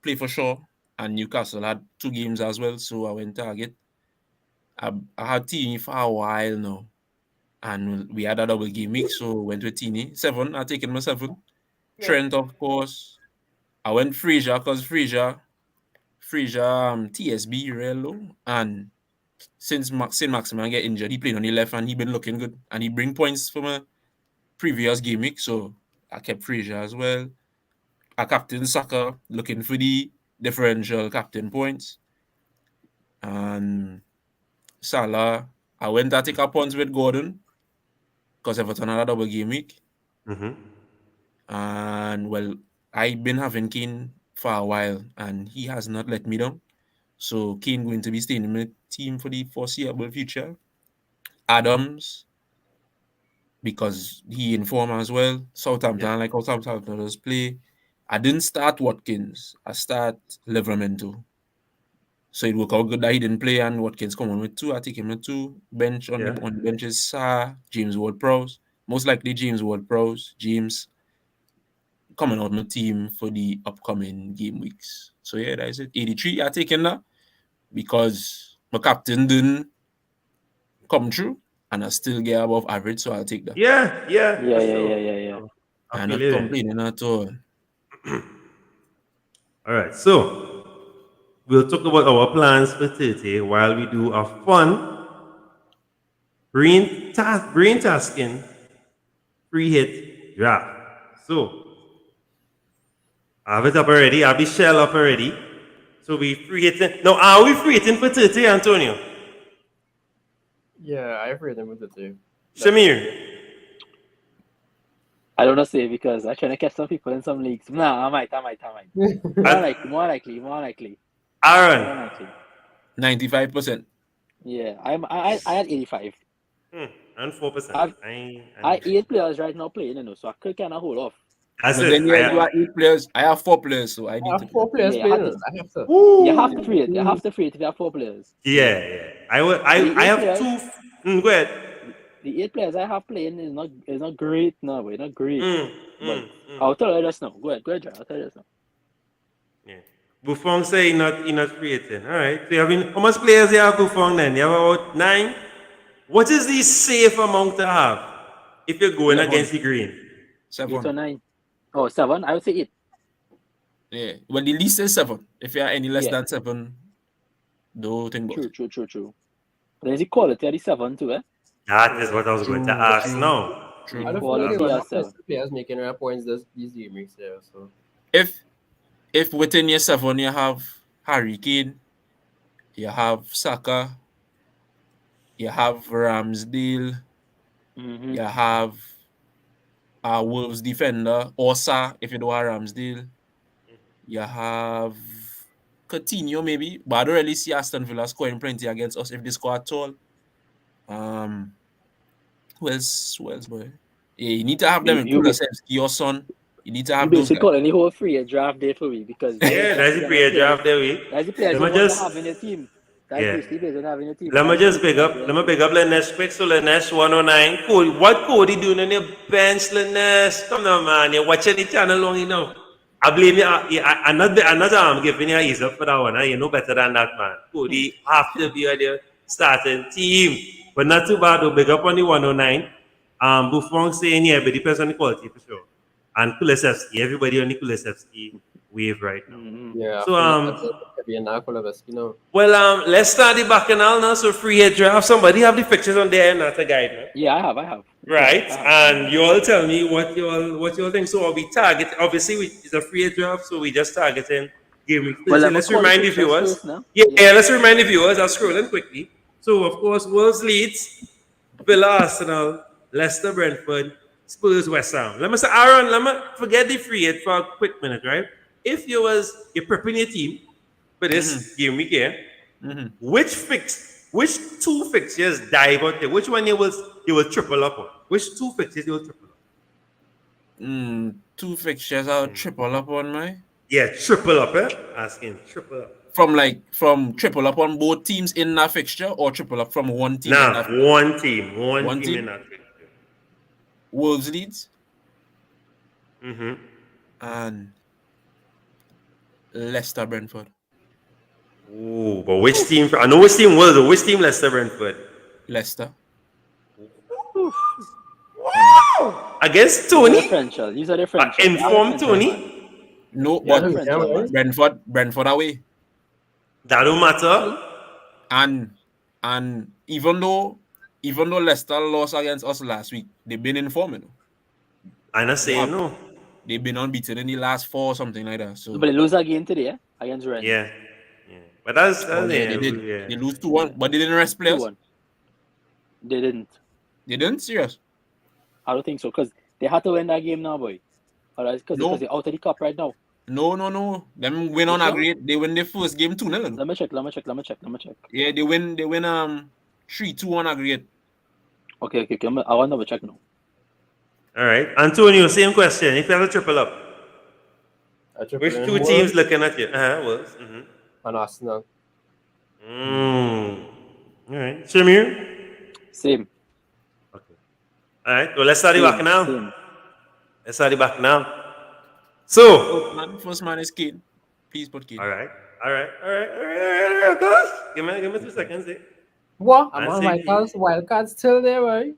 play for sure. And Newcastle had 2 games as well, so I went target. I had Tini for a while now. And we had a double gimmick, so went with Tini. 7, I taken my 7. Yeah. Trent, of course. I went Frazier because Frazier TSB real low. And since Saint Maximin get injured, he played on the left and he been looking good. And he bring points for me previous game week, so I kept Frazier as well. I captain Saka, looking for the differential captain points. And Salah, I went to take a punch with Gordon because Everton had a double game week. And well, I've been having Kane for a while, and he has not let me down. So Kane going to be staying in my team for the foreseeable future. Adams, because he in form as well. Southampton, I like how Southampton does play. I didn't start Watkins. I start Livramento. So it worked out good that he didn't play and Watkins come on with 2. I take him with 2. Bench on the bench is James Ward-Prowse. Most likely James Ward-Prowse. James coming out my team for the upcoming game weeks. So yeah, that is it. 83 I taken that because my captain didn't come through and I still get above average, so I'll take that. Yeah. I'm not complaining at all. All right, so we'll talk about our plans for Thursday while we do a fun brain tasking free hit draft. So I have it up already. I have the shell up already. So we free hitting. Now, are we free hitting for Thursday, Antonio? Yeah, I agree with the two. Shamir? I don't know say because I'm trying to catch some people in some leagues. Nah, I might. More likely. Aaron? 95%. Yeah, I had 85. And 4%. I 8 players right now playing, so I could kind of hold off. That's but it. Then you have 8 players. I have 4 players, so I need to. 4 players Yeah, playing. I have to. You have to free it. You have to free it if you have 4 players. Yeah. I have 2. Go ahead. The 8 players I have playing is not great. No, we're not great. I'll tell you just now. Go ahead, John. I'll tell you just now. Yeah. Buffon say he not creating. All right. So you have how much players you have Buffon then? You have about 9. What is the safe amount to have if you're going against the green? 7. 8 or 9. Oh, 7. I would say 8. Yeah. Well, the least is 7. If you are any less than 7, don't think about it. True. There's equality at the 7 too, eh? That is what I was going to ask now. I don't feel like there was players making their points these game weeks there. So if within your 7 you have Harry Kane, you have Saka, you have Ramsdale, you have a Wolves defender, Osa if you don't have Ramsdale, you have Coutinho maybe, but I don't really see Aston Villa scoring plenty against us if they score at all. Who else, boy? Yeah, you need to have them in Kulusevski or Son. You need to have those guys. Any whole free draft day for me because that's a free draft day. That's the players you want to have in your team. Let me just pick up Lanesh quick. So Lanesh 109. Cody, what Cody doing on your bench, Lanesh? Come on, man. You're watching the channel long enough. I blame you. I'm not giving you ease up for that one. You know better than that, man. Cody have to be on the starting team. But not too bad, though. Big up on the 109. Buffon saying, yeah, but depends on the quality for sure. And Kulusevski, everybody on the Kulusevski wave right now. Yeah. So, well, let's start the bacchanal now. So, free hit draft. Somebody have the pictures on there, not a guide, man. Yeah, I have. Right, and you all tell me what you all think. So, we target. Obviously, it's a free hit draft, so we just targeting game week. Well, let's remind the viewers. Let's remind the viewers. I'll scroll in quickly. So, of course, Wolves leads, Villa, Arsenal, Leicester, Brentford, Spurs, West Ham. Let me say, Aaron, let me forget the free hit for a quick minute, right? If you're prepping your team for this game week here, which 2 fixtures dive out there? Which one you will triple up on? Which 2 fixtures you will triple up? 2 fixtures I'll triple up on, my? Yeah, triple up, eh? Asking triple up. From triple up on both teams in that fixture or triple up from one team? Nah, one team in that fixture. Wolves leads. And Leicester Brentford. Ooh, but which team? I know which team was. Which team Leicester Brentford? Leicester. Wow! Against Tony? These are different. Informed Tony? No, but Brentford away. That don't matter. And even though Leicester lost against us last week, they've been informed. I'm not saying no. They've been unbeaten in the last 4 or something like that. So But they lose again today against Rennes. Yeah. But that's they did. Yeah. They lose 2-1, but they didn't rest players. 2-1. They didn't. They didn't? Serious? I don't think so, because they had to win that game now, boy. Because No. they're out of the cup right now. No. Them win on sure? aggregate. They win their first game 2-0. Let me check. Yeah, they win 3-2 on aggregate. Okay. I want to check now. All right. Antonio, same question. If you have a triple up, which two teams looking at you? Wolves. Mm-hmm. And Arsenal. All right. Shamir? Same. Okay. All right. Well, let's start it back now. Same. Let's start it back now. So. First man is Kane. Please put Kane. All right. Guys. Give me 2 seconds. What? I'm on wildcards still there, boy.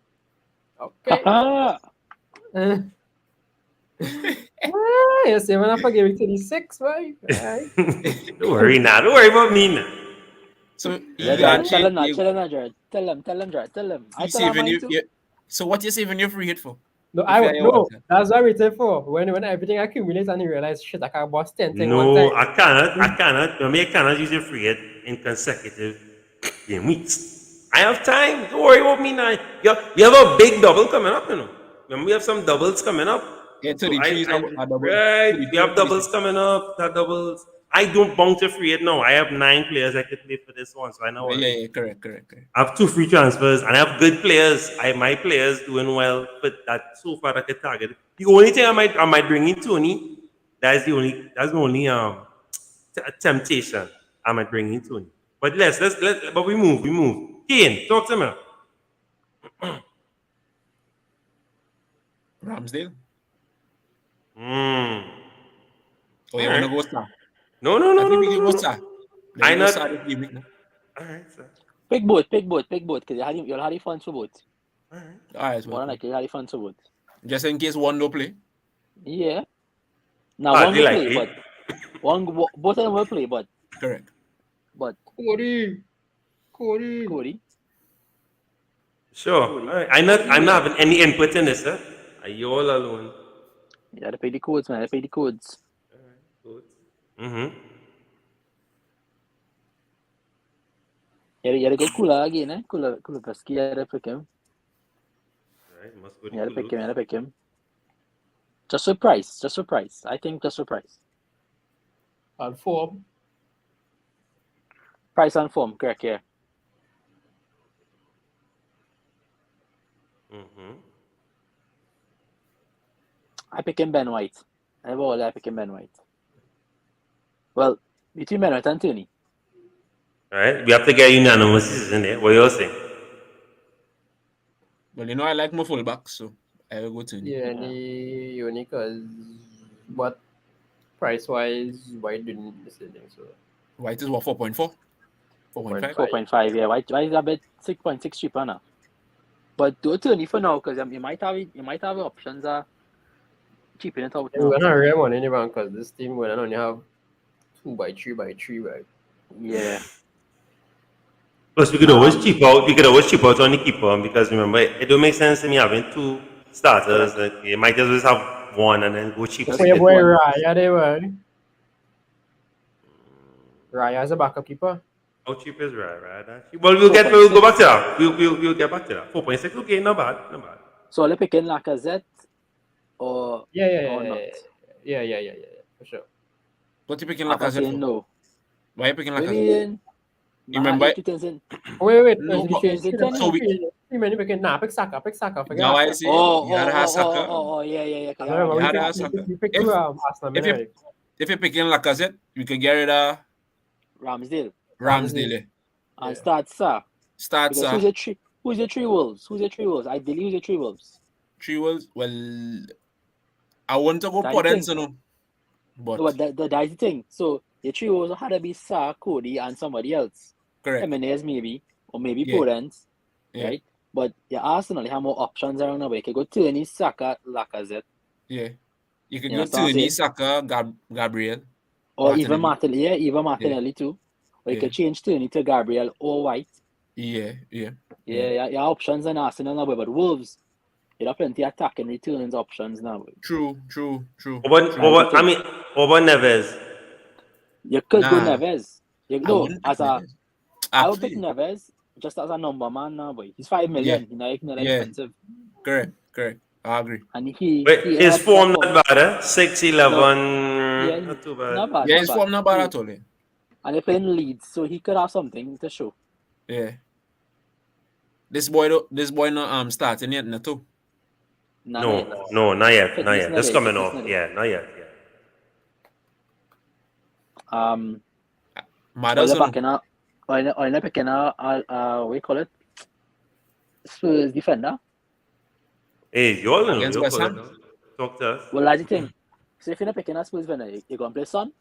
Okay. You see, when I forgive you 36, boy. Right. Don't worry about me now. So tell him, Jared. Tell him, Jared. Tell him. I tell him too. So what you saving your free hit for? No, that's what I waited for. When everything accumulates and you realize, shit, I can't boss 10 things No, one time. I cannot. I cannot use your free hit in consecutive game weeks. I have time. Don't worry about me now. You have a big double coming up, you know. Remember, we have some doubles coming up. Yeah, 33 right. We have doubles coming up. Doubles. I don't bounce a free hit now. I have 9 players I could play for this one, so I know. Yeah, correct. I have 2 free transfers, and I have good players. My players doing well, but that so far I could target. The only thing I might bring in Tony. That's the only temptation I might bring in Tony. But but we move. Kane, talk to me. Ramsdale. Oh, you want to go star? No. Go star. I not. All right, sir. Pick both, because you'll have the funds for both. All right. One like you have the funds for both. Just in case one don't play. Yeah. Now one will play, but both of them will play, but correct. But Cody. Sure. Right. I'm not having any input in this, sir. Are you all alone? You gotta pay the codes, man. All right, good. Mm-hmm. You gotta go Kula again, eh? Kula Pesky, you gotta pick him. Right, must go. You gotta pick him. Just for price. I think just for price. And form. Price and form, correct, yeah. Mm-hmm. I pick him Ben White. I pick him Ben White. Well, between Ben White and Tony. Alright, we have to get unanimous in there. What you all saying? Well, I like my fullbacks, so I will go to Yeah, unique, but price-wise, White didn't miss anything, so. White is what, 4.4? 4.5? 4.5, yeah. White is a bit 6.6 cheaper now. But do Tony for now, because you might have options cheaping it out. We're not really money in the bank because this team will only have 2x3x3, right? Yeah. Plus, we could always cheap out on the keeper because remember, it don't make sense to me having 2 starters. You might as well have 1 and then go cheap. Wait, boy, Raya, they were. Raya is a backup keeper. How cheap is Raya? Well, we'll go back to that. We'll get back to that. 4.6, okay, not bad. So, are you picking Lacazette or Yeah, for sure. What you picking Lacazette for? No. Why are you picking Lacazette? You remember? Wait. No, so pick Saka. Forget now I see. You had to have Saka. Oh, yeah. You had to have Saka. If you're picking Lacazette, you can get rid of Ramsdale. And start Sa. Who's your 3 Wolves? Ideally, who's your 3 Wolves? 3 Wolves? Well, I want to go Podence, you know. But that's the thing. So, your 3 Wolves had to be Sa, Cody, and somebody else. Correct. Jimenez maybe, or maybe Podence, right? But your Arsenal, you have more options around now. You can go Tony, Saka, Lacazette. Yeah. You can go Tony, Saka, Gabriel. Or even Martinelli too. Or you can change Tony to Gabriel or White. Yeah. Your options in Arsenal now, but Wolves, You have plenty of attack and returns options now. True. Over Neves. You could go Nah. Neves. I wouldn't pick Neves. I would pick Actually, Neves just as a number man now, boy. He's 5 million. He's not expensive. correct. I agree. And His form not bad, eh? 6'11", not too bad. Not bad. Yeah, his form not bad at all. And they're playing Leeds, so he could have something to show. Yeah. This boy not starting yet, not too. No, not yet. Just coming off. Yeah, not yet. Madison. I'm picking what you call it? Spurs defender. Hey, you all know. Against West Ham. Talk to us. Well, that's the thing. So if you're not picking a Spurs defender, you're going to play Son?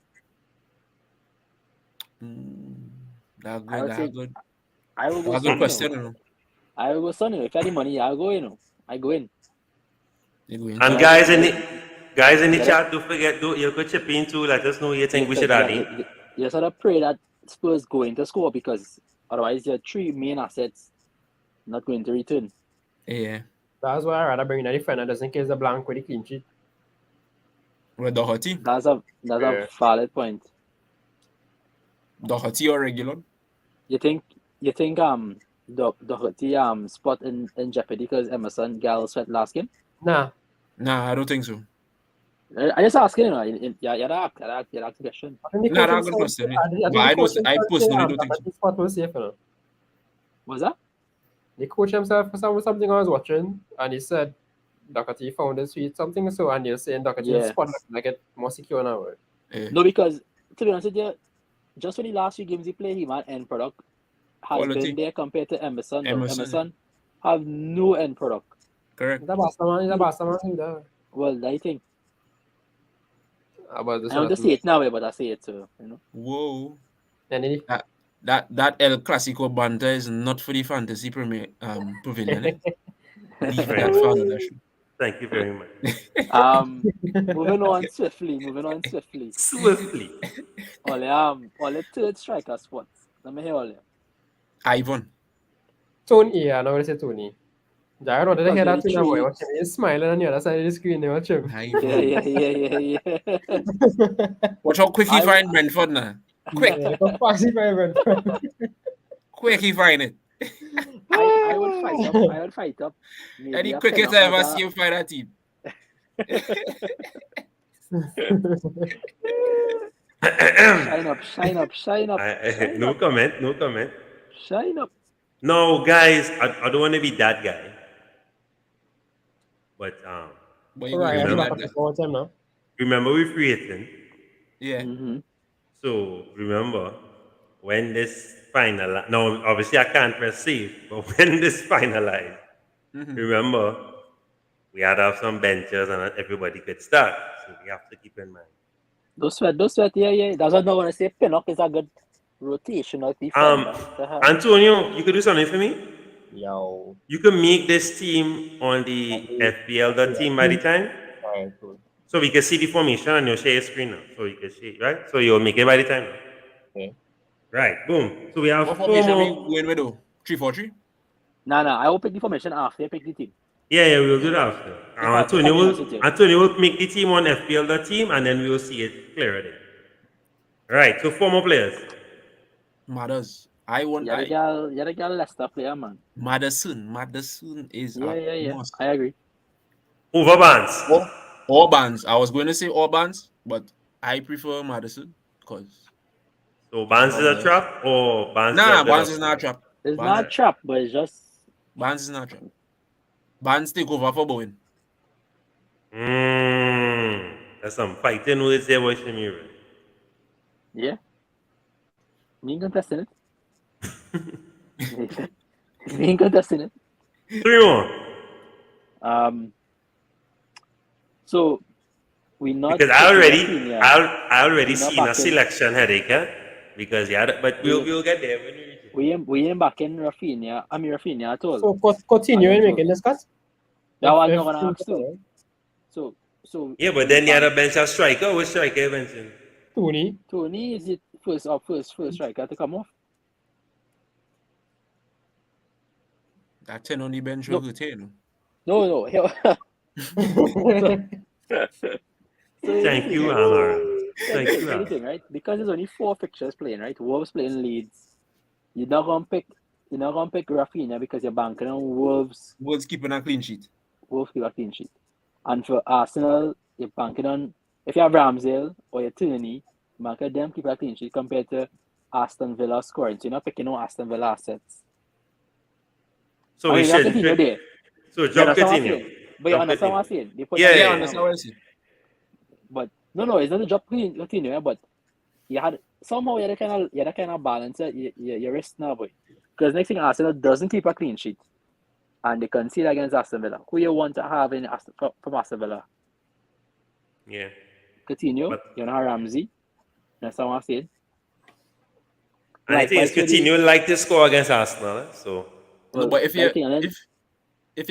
That's good. I will go That's a Son. good question. I will go Son. If I have the money, I'll go, I go in. And guys in the chat, don't forget, you could chip in too. Let us know you think we should add in. You sort of pray that Spurs go in to score because otherwise your 3 main assets not going to return. Yeah. That's why I'd rather bring in a defender just in case the blank with the clean sheet. With Doherty? That's a valid point. Doherty or regular? You think Doherty spot in jeopardy because Emerson Gal sweat last game? Nah, I don't think so. I just asking, you ask the question. Nah, that's a good question. But I personally don't think so. Spot was safe, you know. What's that? The coach himself for something I was watching, and he said Doherty found his feet something so, and you're saying Doherty's spot like it more secure now. Yeah. No, because to be honest with you, just for the last few games he played, he had end product has been there compared to Emerson. Emerson have no end product. Correct. He's a bastard man. Well, I think. I don't say it now, but I say it too. Whoa. And that El Clasico banter is not for the fantasy pavilion. Thank you very much. Moving on swiftly. All the third striker spots. Let me hear all you. Ivan. Tony, yeah, I know what I say Tony. I don't know that hear that thing boy. Watch him. He's smiling on the other side of the screen. Watch him. Yeah. Watch how quick he find Brentford now. Quick. Quick he find it. I would fight up. Any quickest I ever see him fight that team. Shine up. No comment. Shine up. No, guys, I don't want to be that guy. But remember we creating. Yeah. Mm-hmm. So remember when this finalized. Now obviously I can't press save, but when this finalized, remember we had to have some benches and everybody could start. So we have to keep in mind. Those sweat, yeah. That's what I want to say. Pinnock is a good rotational defender. Antonio, you could do something for me? Yo. You can make this team on the FPL team by the time. Alright, cool. So we can see the formation and you'll share your screen now. So you can see, right? So you'll make it by the time now. Okay. Right, boom. So we have what formation we going with though? 3-4-3? No, I will pick the formation after I pick the team. Yeah, we'll do that after. Antonio will make the team on FPL team and then we will see it clearer there. Right, so 4 more players. Matters. I want. You're the girl Leicester player, man. Madison is. Yeah. I agree. Over Barnes. All Barnes. I was going to say all Barnes, but I prefer Madison because. So Barnes is a trap or Barnes? Nah, Barnes is not a trap. It's not a trap, but it's just. Barnes is not a trap. Barnes take over for Bowen. That's some fighting words there, watch me. Yeah. Me ain't contesting it. Me ain't contesting it. 3 more. So we not because I already seen a selection headache, because but we'll get there when we reach it. We ain't back in Rafinha. I mean Rafinha at all. So continue and making this cut. That was not gonna ask too. So yeah, but then you had a bench of striker. Which striker you mentioned? Tony is it first striker to come off? That 10 on the bench will retain. No. Thank you, Amara. Thank you, So the Amara. thing, right? Because there's only 4 fixtures playing, right? Wolves playing Leeds. You're not gonna pick Rafinha because you're banking on Wolves. Wolves keeping a clean sheet. Wolves keep a clean sheet. And for Arsenal, you're banking on, if you have Ramsdale or you're Tierney, bank on them keep a clean sheet compared to Aston Villa scoring. So you're not picking on Aston Villa assets. So we should continue there. So job continue. But you understand what I'm saying? Yeah, understand what I see. But no, it's not a job continue. But you had a kind of balance. You risk now, boy. Because next thing Arsenal doesn't keep a clean sheet, and they concede against Aston Villa. Who you want to have from Aston Villa? Yeah. Coutinho, But, you know Ramsey. That's what I'm saying. And I think it's Coutinho like to score against Arsenal. So. No, but if you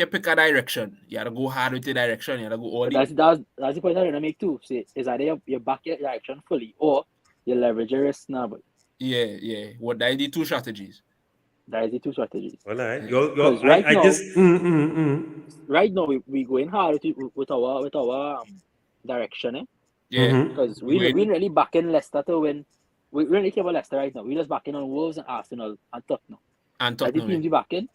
pick a direction, you gotta go hard with the direction. You gotta go all in. That's the point I'm gonna make too. See, is either you back your direction fully or you leverage your risk now, boy. Yeah. What that is the 2 strategies. That is the 2 strategies. All right. Right now we going hard with our direction, eh? Yeah. Because we really backing Leicester to win. We really care about Leicester right now. We just backing on Wolves and Arsenal and Tottenham. That's the teams we backing,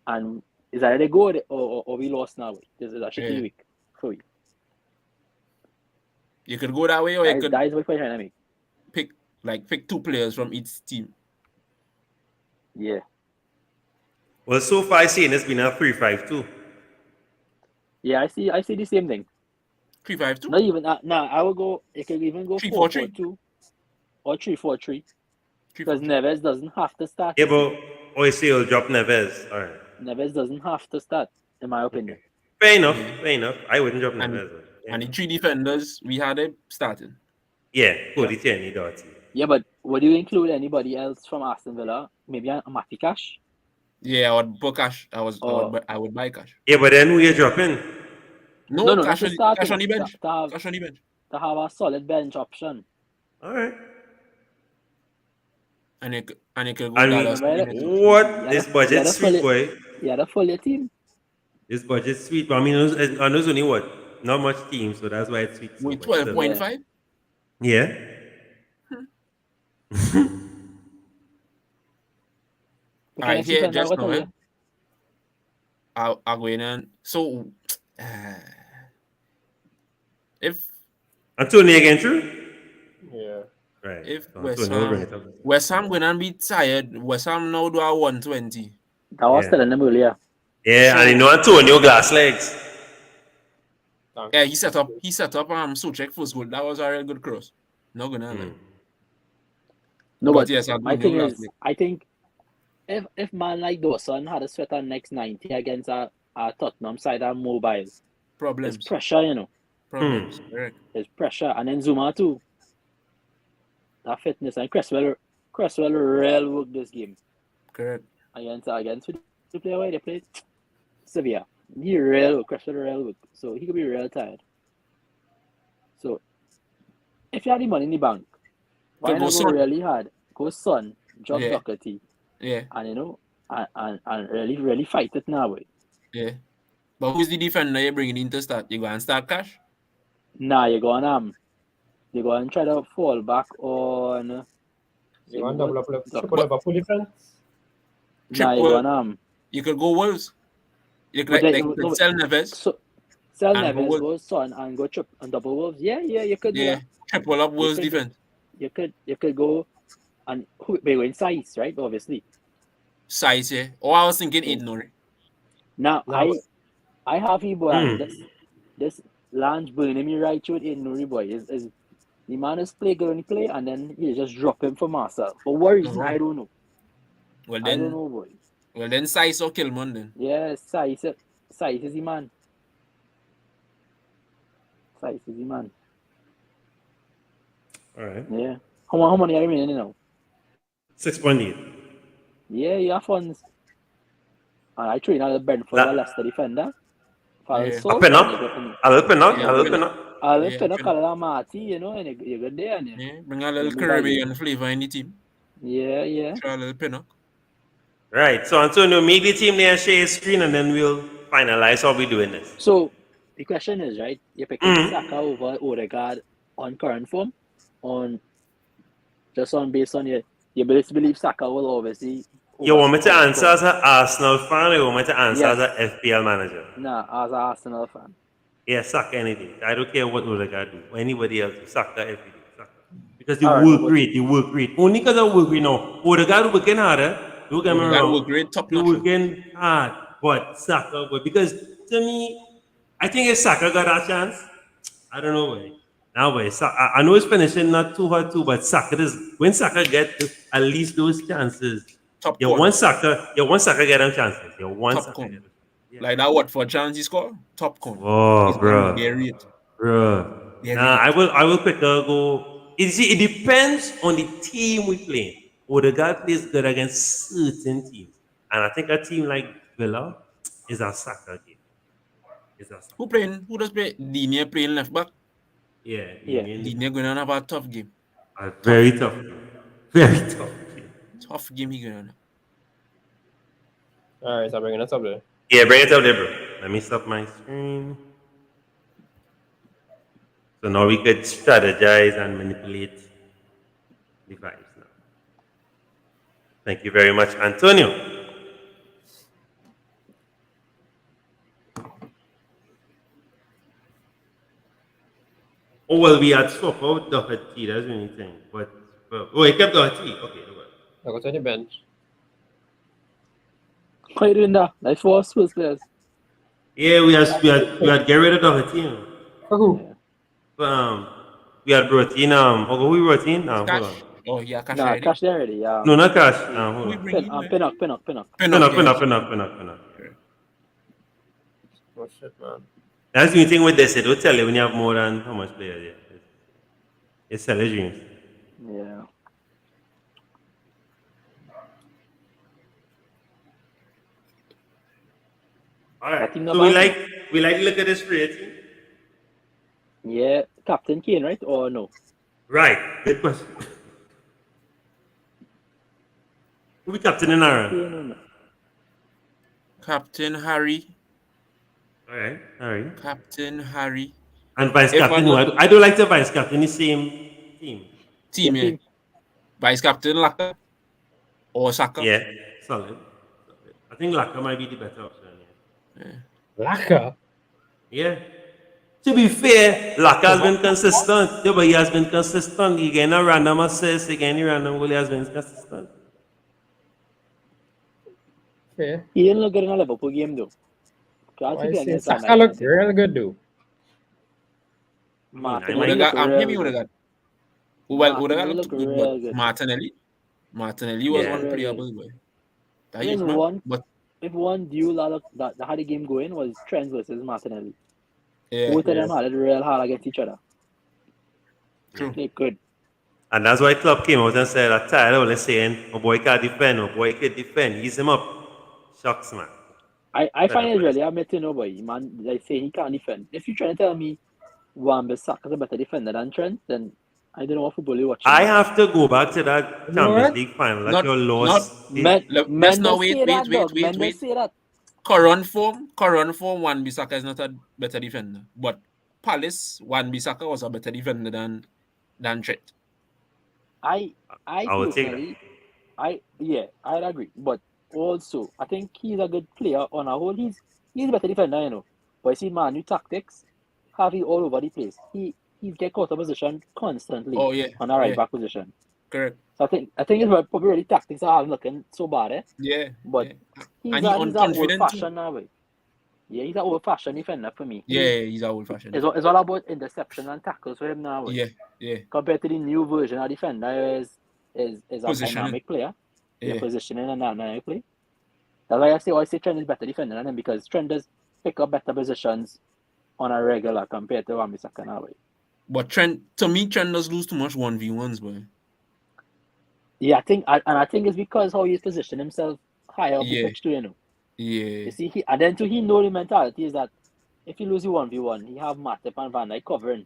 and is either they go or we lost now. This is a shitty week for you. You could go that way, or you could. That is what we're trying to make. Pick 2 players from each team. Yeah. Well, so far I seen it's been a 3-5-2. Yeah, I see the same thing. 3-5-2. Not even I will go. It can even go 4-4-2 or 3-4-3. Because Neves doesn't have to start. Yeah, but you say you'll drop Neves. All right. Neves doesn't have to start, in my opinion. Okay. Fair enough. I wouldn't drop Neves. And the 3 defenders we had it starting. Yeah, Cody Tierney, Doughty. Yeah, but would you include anybody else from Aston Villa? Maybe a Matty Cash? Yeah, I would book Cash. I would buy Cash. Yeah, but then who you dropping? No, Cash on the bench. Cash on the bench. To have a solid bench option. All right. And you could go Dallas. What? This budget sweet, boy. You had a full team. This budget sweet, but I mean, I know it's only what? Not much team, so that's why it's sweet. With 12.5? Yeah. Alright, here just now. I'll go in and so if Antonio again, true? Yeah. Right. If West Ham going to be tired, West Ham now do a 120. That was telling them earlier. Yeah, and you know Antonio glass legs. Yeah, he set up Souček first goal. That was a real good cross. Not gonna lie. No, but yes, my thing is, I think if man like Dawson had a sweat on next 90 against a Tottenham side and mobile, problems. There's pressure, you know. Problems. Correct. There's pressure, and then Zuma too. That fitness and Cresswell real work this game. Correct. Against the player where they played Sevilla. He real work, Cresswell real work. So he could be real tired. So if you have the money in the bank, why not go really hard? Go Son, drop Doherty. Yeah. And you know, and really fight it now, boy. Yeah. But who's the defender you're bringing in to start? You go and start Cash? Nah, you go and try to fall back on. You want double up Liverpool defense? Nah, you go on you could go Wolves. You could sell Neves. Sell Neves, go Son, and go double Wolves. Yeah, you could. Yeah, triple up Wolves defense. You could go and we're going size, right? Obviously. Size, yeah. Oh, I was thinking Aiden. Now I have him, boy. This Lange burning me right through Aiden, boy. Is the man is play good when he play, and then he just drop him for Marcel. For what reason? I don't know. Well then, I don't know, boy. Well then, size or Kilman then. Yeah, size is the man. Size is the man. All right. Yeah. How many are remaining now? 6.8. Yeah, you have funds. And I train a Brentford Leicester defender. A little pinnock, Marty, you know, and you're good there. Yeah, bring a little Caribbean flavor in the team. Yeah. Try a little pinnock. Right. So Antonio, make the team there, share his screen, and then we'll finalize how we're doing this. So the question is, right? You're picking Saka over Odegaard on current form, based on your believe Saka will obviously. You want me to answer as an Arsenal fan, or you want me to answer as an FPL manager? Nah, as an Arsenal fan. Yeah, Saka any day. I don't care what Odegaard do or anybody else do. Saka every day. Saka. Because they work great. Only because of work great now. Odegaard working harder. Don't get me wrong. Work great, top They notch. working hard, but Saka. But because to me, I think if Saka got a chance, I don't know why. Now, boy, I know it's finishing not too hard too, but Saka is when Saka get at least those chances. Top you corner. want Saka get them chances. You want Top Saka corner. get them. Yeah. Like that Watford chance he scored? Top corner. Oh, bro. Bro. Nah, I will quicker go. It depends on the team we play. Odegaard plays good against certain teams. And I think a team like Villa is a Saka game. Who does play? Digne playing left back? Yeah. Digne going to have a tough game. A very tough game. Very tough game. Tough game he going to. Alright, so bringing it up there. Yeah, bring it up there, bro. Let me stop my screen. So now we could strategize and manipulate the vibes now. Thank you very much, Antonio. Oh, well, we had swap out Doherty, that's the only thing. But he kept Doherty. Okay, I go to the bench. Why doing that? Like four Spurs players. Yeah, we had get rid of Doherty. Who? We had brought in who we brought in? Hold on. Oh yeah, Cash. Nah, Cash there already. Yeah. No, not Cash. Hold on. Pinnock. Oh shit, man. That's the thing with this. They don't tell you when you have more than how much players. Yeah. It's sell your dreams. Yeah. All right. So we like to look at this rating. Yeah, Captain Kane, right? Or no? Right. Good question. Who be captain in our? Kane, no. Captain Harry. All right. Captain Harry. And vice captain. I don't like the vice captain. The same team. Yeah. Vice captain Laka or Saka. Yeah, solid. I think Laka might be the better option. Yeah. Laka? Yeah. To be fair, Laka has been consistent. Yeah, but he has been consistent. He getting a random assist, he getting a random goal. He has been consistent. Fair. He didn't look good in a Liverpool game though. Saka looked real good though. Odegaard. Well, Odegaard looked good, but good. Martinelli was one playable boy. If one duel that had the game going was Trent versus Martinelli. Yeah, both of them had it real hard against each other. True. They could. And that's why Klopp came out and said, I'm tired of saying, my boy can't defend, my boy can defend. Ease him up. Shucks, man. I find it really admitting, no boy, man, like say he can't defend. If you're trying to tell me Wan-Bissaka is a better defender than Trent, then I don't know what football you're watching. I have to go back to that Champions League final that you lost. Let's now wait. Current form, Wan-Bissaka is not a better defender. But Palace, Wan-Bissaka was a better defender than Trent. I will take that. I'd agree. But also, I think he's a good player on a whole. He's a better defender, you know. But you see, man, new tactics have you all over the place. He get caught of position constantly on a right back position. Correct. So I think it's probably really tactics are looking so bad, eh? Yeah. But he's an old-fashioned now, way. Yeah, he's an old-fashioned defender for me. Yeah, he's an old-fashioned. It's all about interception and tackles for him now. Way. Yeah. Compared to the new version of defender is a dynamic player. Yeah. Positioning and dynamic play. That's why I say Trent is better defender than him because Trent does pick up better positions on a regular compared to Wan-Bissaka now. Way. But Trent does lose too much 1v1s, boy. Yeah, I think it's because how he's positioned himself higher up the pitch too, you know. Yeah. You see, he know the mentality is that if he loses 1v1, he have Matip and Van Dijk covering.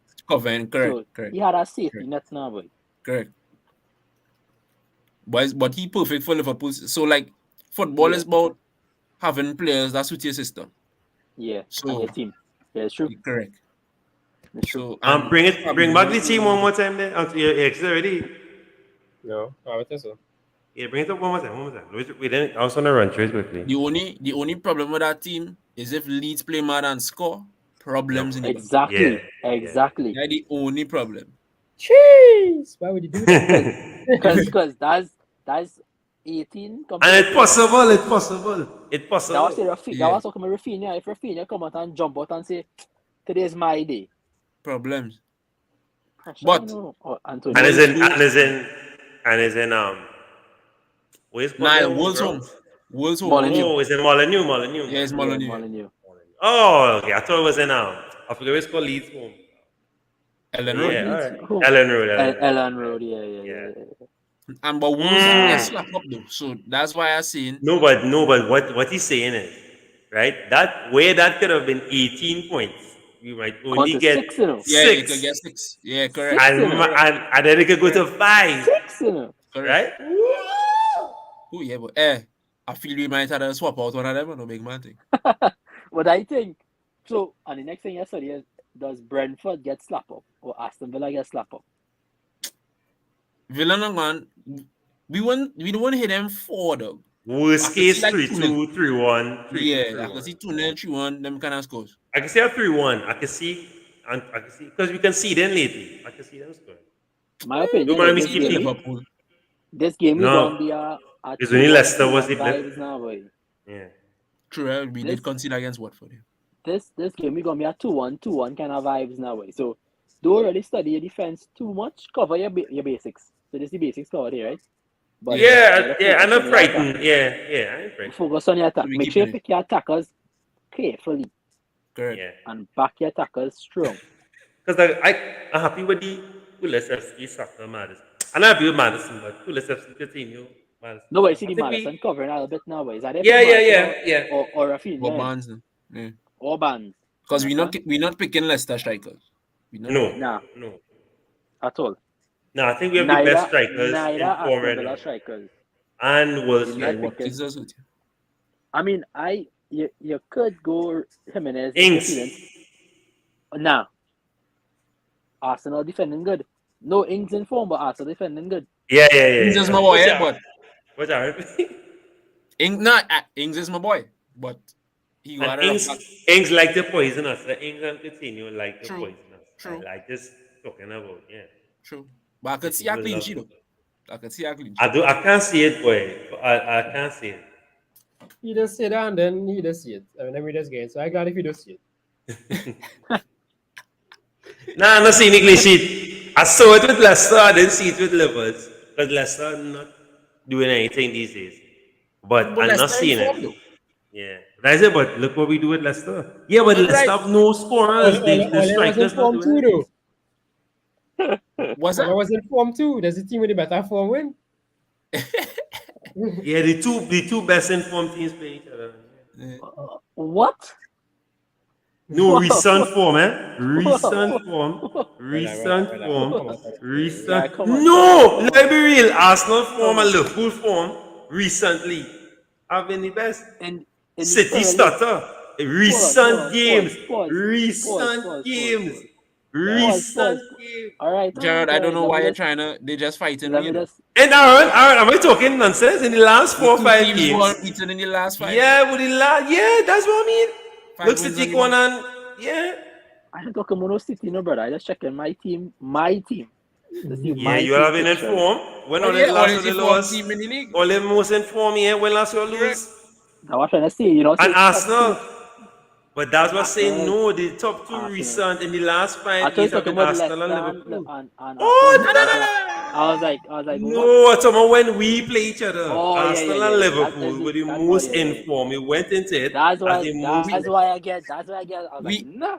Correct. He had a safety net now, boy. Correct. But he perfect for Liverpool. So like football is about having players that suit your system. Yeah, So- and your team. Yeah, it's true. Correct. It's true. So Bring back the team one more time then. Your ex already. No, I would think so. Yeah, bring it up one more time. We didn't. I was on the run trade quickly. The only problem with that team is if Leeds play mad and score, problems in the back. Exactly. Yeah, Exactly. That's the only problem. Jeez, why would you do that? Because that's 18 And it's possible. It's possible. That was Yeah. talking about Rafinha. If Rafinha come out and jump out and say, "Today's my day," Problems. pressure, But- you know, or Antonio. And is in where's Wolves home. Wolves home. Molyneux. Oh, it's in Molyneux. Yeah, it's Molyneux. Molyneux. Oh, okay. I thought it was in I forget it's called Leeds home. Ellen Road. Yeah, Leeds all right. home. Ellen Road. Ellen Road. Yeah. And but Wolves get slapped up though. So that's why I seen No, but what he's saying is, right? That could have been 18 points. You might only to get 6, you know. yeah, you 6. could get 6. Yeah, correct. And then it could go to 5. 6, you know. Correct. Right? Oh yeah, but I feel we might have to swap out one of them. No big man thing. But I think so. And the next thing I said is, does Brentford get slap up or Aston Villa get slap up? Villa no man, we don't want to hit them 4 though. Worst I case, could see 3-2, 3-1. Yeah, I can see 2-0, 3-1, them kind of scores. I can see a 3-1. I can see because we can see them lately. I can see them scoring. My opinion. Don't mind me This keeping game, Liverpool. this game is No. gonna be a It's only Leicester was the vibes now, boy. Yeah. True, we This- did concede against Watford. This game is gonna be a 2-1 kind of vibes now, boy. So don't really study your defense too much. Cover your basics. So this is the basics covered here, right? But Yeah, you I'm gotta not focus on your frightened. attack. Yeah, I ain't frightened. Focus on your attack. We Make keep sure you it. pick your attackers carefully Correct. Yeah. and back your attackers strong. Because I'm happy with the Kulusevski soccer Madison. I'm not happy with Madison, but Kulusevski continue. Madison. No, but you see I the think Madison covering a little bit now, boy. Is that it? Yeah. Or Rafinha. Or Barnes, no. Yeah. Or Barnes. Because we're not picking Leicester strikers. We not No. At all. No, I think we have the best strikers Neither in form Aston right Villa now. strikers. And Wolves Yeah, Yeah, strikers. what gives us with you? I mean, you could go Jimenez. Ings. Nah. Arsenal defending good. No Ings in form, but Arsenal defending good. Yeah. Ings is my boy, What's yeah, that? but What's that? Ings is my boy, but he got And it up. Ings like to poison us. The Ings and Coutinho like to True. poison us. True. Like just talking about, yeah. True. But I could see a People clean love sheet it. though. I could see a clean sheet. I can't see it, boy. I can't see it. You just say that and then you just see it. I mean, let me just get it. So I'm glad if you don't see it. Nah, I'm not seeing the clean sheet. I saw it with Leicester. I didn't see it with Liverpool. Because Leicester not doing anything these days. But I'm Leicester not seeing in form, it. though. Yeah. That's it, but look what we do with Leicester. Yeah, but Leicester have no scorers. The Ole was strikers in not form doing too, it. though. What's Ole that? was in form too. There's a team with a better form win. Yeah, the two best informed teams play each other. What? No, Whoa. recent form, eh? Recent Whoa. form. Yeah, come on. No! Let me be real. Arsenal form and Liverpool form recently have been the best. In the City Premier League. starter. Recent games. Pause. Recent games. Pause. Recent games. All right. Jared, I don't know why you're trying. trying to. They just fighting Let me. me You know. just. And Aaron, am I talking nonsense? In the last 4 or 5 Teams games. won beaten in the last 5. Yeah, but that's what I mean. 5 Looks to wins take only. one and yeah. I don't talk about City, no brother. I just checking my team. To see Yeah, my you team have been picture. informed. When Oh, all yeah, the last all of the the loss, team in the league. all the most informed, yeah, when last you lose. I was trying to say, you know. And Arsenal. But that's what I'm saying, Arsenal. no, the top 2 Arsenal. recent in the last I 5 thought you years were have talking been about Arsenal Leicester and Liverpool. and Oh, Arsenal. I was like, what? No, I'm talking about when we play each other. Oh, yeah, Arsenal yeah. and That Liverpool is were the that's most why, yeah. informed. We went into it That's as the most. why I get. I was We- like, nah.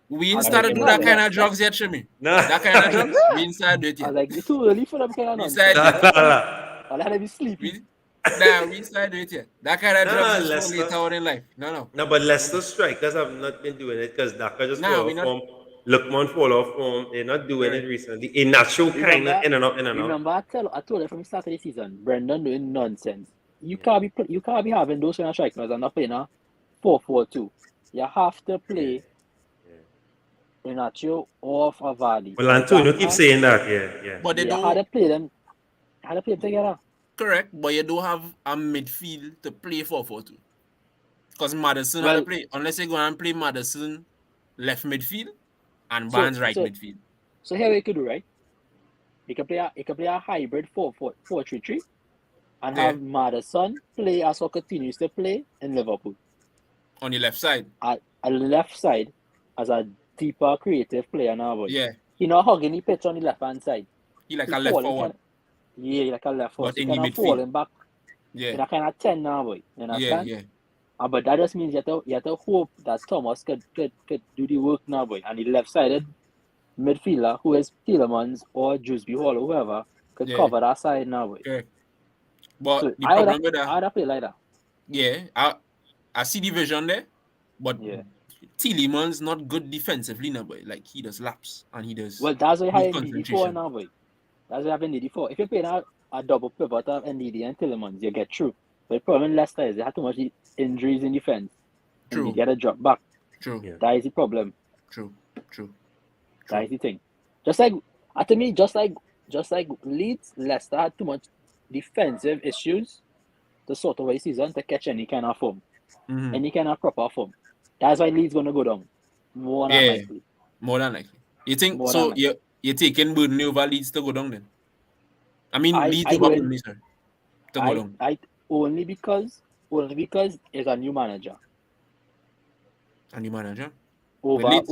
We ain't I started think do it that was kind of Leicester. drugs yet, Shimmy. Nah. That kind of drugs, we ain't started do it I was yet. like, it's too early for them kind of We nonsense. started Nah. I had to be sleepy. we started do it yet. That kind of Nah, drugs is for Leicester. later on in life. No. No, but Leicester strikers have not been doing it because Daka just Nah, fall we off not- form. Lookman fall off form. They're not doing it recently. A natural kind Remember- of in and out, in and out. Remember, I told you from the start of the season, Brendan doing nonsense. You can't be having those kind of strikers and not playing a 4-4-2. you have to play Inacio or Avadi. Well, Antonio keeps saying that, yeah. But they Yeah, how don't. to play them? How to play them together? Correct, but you don't have a midfield to play 4-4-2. Because Madison had Well- to play, unless you go and play Madison left midfield and So- Barnes right so- midfield. So here we could do, right? You can play a hybrid 4-4-3 and Yeah. have Madison play as he continues to play in Liverpool. On your left side. At the left side as a deeper creative player now, boy. Yeah. He not hugging the pitch on the left hand side. He like He a left falling forward. Yeah, like a left forward. But He in the kind of midfield. falling back. Yeah. In a kind of 10 now, boy. You understand? Yeah. But that just means you have to hope that Thomas could do the work now, boy. And the left-sided midfielder, who is Tielemans or Jusby Hall or whoever, could Yeah. cover that side now, boy. Okay. But So the I problem with that, would play like that. yeah, I see the vision there, but Yeah. Tielemans not good defensively now, boy. Like he does laps and he does. Well, that's why you have lose NDD4 concentration. now, boy. That's why you have NDD4. If you play now a double pivot of NDD and Tielemans, you get through. But the problem in Leicester is they have too much injuries in defense. True. And you get a drop back. True. Yeah. That is the problem. True. That is the thing. Just like, to me, just like Leeds, Leicester had too much defensive issues to sort of a season to catch any kind of form, Mhm. any kind of proper form. That's why Leeds gonna go down. More than Yeah. likely. More than likely. You think More so? than likely. You're taking Burnley over Leeds to go down then? I mean, Leeds I over will- Burnley, sorry, to go down. I only because it's a new manager. And the manager. Over Leeds-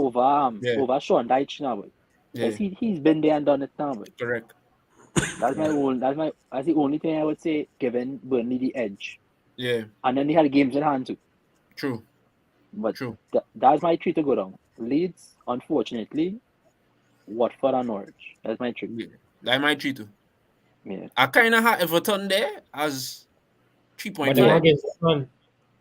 Yeah. over Sean Dyche now, boy. Yeah. Because he's been there and done it now, boy. Correct. That's the only thing I would say giving Burnley the edge. Yeah. And then they had games in hand too. True. But True. that's my three to go down. Leeds, unfortunately, Watford and Norwich. That's my three. Yeah. That might treat too. Yeah. I kind of had Everton there as But they were 3.5. against the Sun.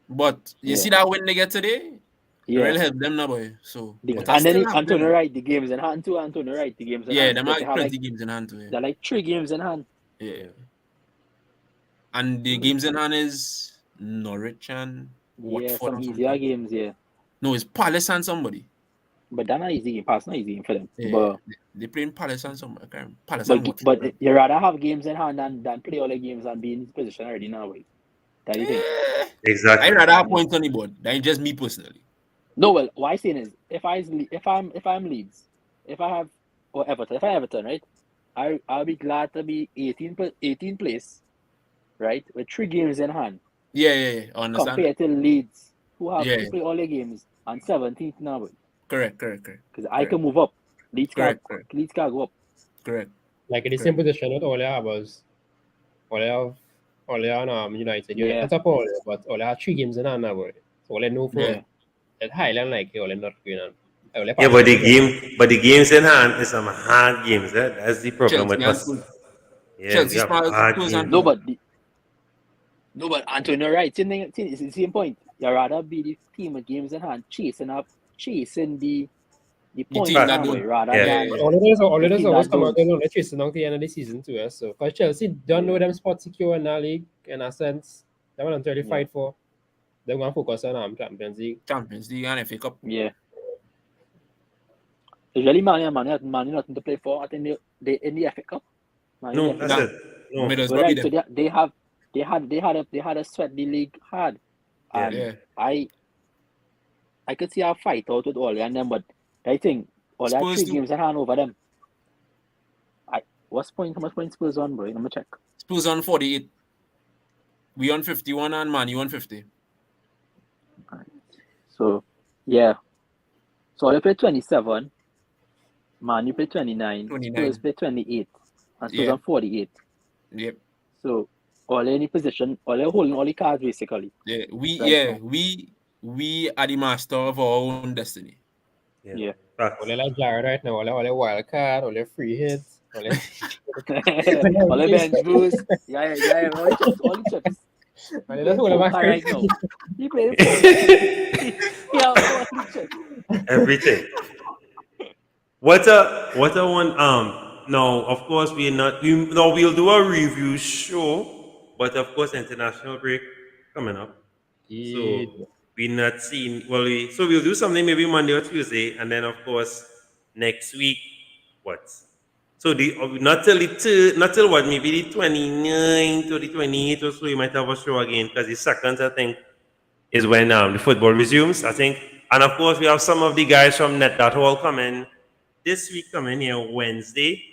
But you Yeah. see that win they get today, it Yeah. really help them now, boy. So, but I And then still have Antonio them. Wright, the games in hand too. Antonio Wright, the games in Yeah, hand. them They have have plenty games in hand too. Yeah. They're like 3 games in hand. Yeah. And the games in hand is Norwich and Watford. Yeah, some or easier something. games, yeah. No, it's Palace and somebody. But that's not easy game. Pass not easy game for them. Yeah. But They playing Palace and somebody. I can't remember. Palace and Watford. but you rather have games in hand than play all the games and be in this position already now, boy. That you think? Exactly. I'd rather have points on the board. That's just me personally. No, well, what I'm saying is, if I'm Leeds, if I have Everton, right? I'll be glad to be 18 place, right, with 3 games in hand, Yeah. I understand. compared to Leeds, who have Yeah. to play all the games and 17th now, Correct. because I can move up. Leeds Correct. can go up. Correct. Like in the same position with all they have was all they have United. Yeah. That's up all there, but all they have 3 games in hand now, boy. So all they know for Yeah. at Highland like all they not going on. Yeah, but the games in hand is some hard games. That's the problem with Chelsea us. and Yeah, Chelsea we have Spurs, hard Spurs games. and- No, but Antonio Wright, it's the same point. You rather be the team with games in hand, chasing the points team that now, don't- boy, rather Yeah, than yeah. All it is team always that come out don't. on the chasing down to the end of the season too. So because Chelsea don't know them spot secure in that league in a sense. They want to really fight for. They're going to focus on Champions League. Champions League and FA Cup. Yeah. It's really Man U nothing to play for. I think they in the FA Cup. Man U No, in the that's FA it. No. Middlesbrough But right, beat so them. they had a sweat the league hard. And Yeah. I could see a fight out with all and them, but I think all that Spurs 3 too. games in hand over them. How much points Spurs on, bro? Let me check. Spurs on 48. We on 51 and Man U on 50. So yeah. So they play 27. Man, you play 29. 29. Spurs play 28. And Spurs Yeah. on 48. Yep. So all in the position, all they're holding all the cards basically. Yeah. Right now. We are the master of our own destiny. Yeah. Facts. All they like Jared right now, all they wild card, all they free hits, all they all the bench boost. Yeah. All the chips. all they just hold them back. Right now. He played it. Yeah, all the chips. Everything. What a one. No, of course we'll do a review show, but of course international break coming up. So we're not seeing. Well, so we'll do something maybe Monday or Tuesday, and then of course next week, what? So not till not till what, maybe the 29th or the 28th or so, you might have a show again, because the second, I think, is when the football resumes, I think. And of course, we have some of the guys from Net that all coming this week, coming here Wednesday.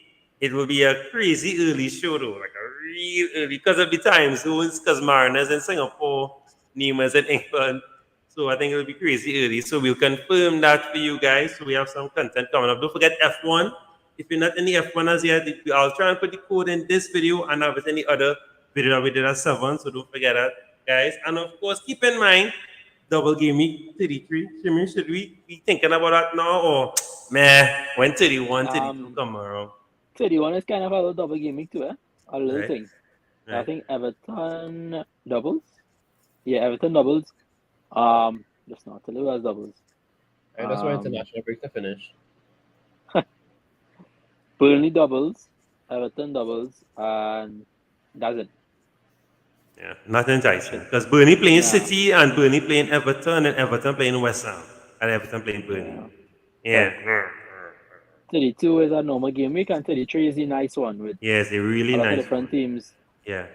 It will be a crazy early show, though, like a real early, because of the time zones, because Mariners in Singapore, Nemas in England. So I think it will be crazy early. So we'll confirm that for you guys. So we have some content coming up. Don't forget F1. If you're not in the F1 as yet, I'll try and put the code in this video and have it in the other video that we did at 7. So don't forget that, guys. And of course, keep in mind, double game week 33. Jimmy, should we be thinking about that now? Or, man, when 31, 32 come around? 31 is kind of a little double game week too, eh? A little Right. thing. Right. I think Everton doubles. Yeah, Everton doubles. Just not tell you as doubles. And that's why international break to finish. Burnley doubles, Everton doubles, and that's it. Yeah, not enticing. Because Burnley playing Yeah. City and Burnley playing Everton and Everton playing West Ham and Everton playing Burnley. Yeah. 32 is a normal game week, and 33 is a nice one with Yeah, it's a really a lot of nice different one. teams. Yeah.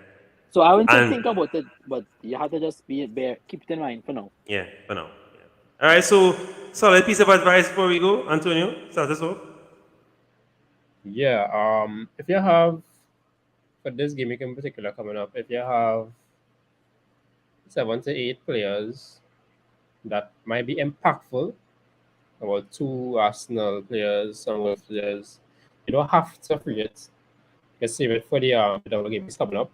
So I wouldn't say And- think about it, but you have to just keep it in mind for now. Yeah, for now. Yeah. All right, so solid piece of advice before we go. Antonio, start us off. Yeah, if you have, for this game in particular coming up, if you have 7 to 8 players that might be impactful, about 2 Arsenal players, some Wolves players, you don't have to free it. You can save it for the double game is coming up.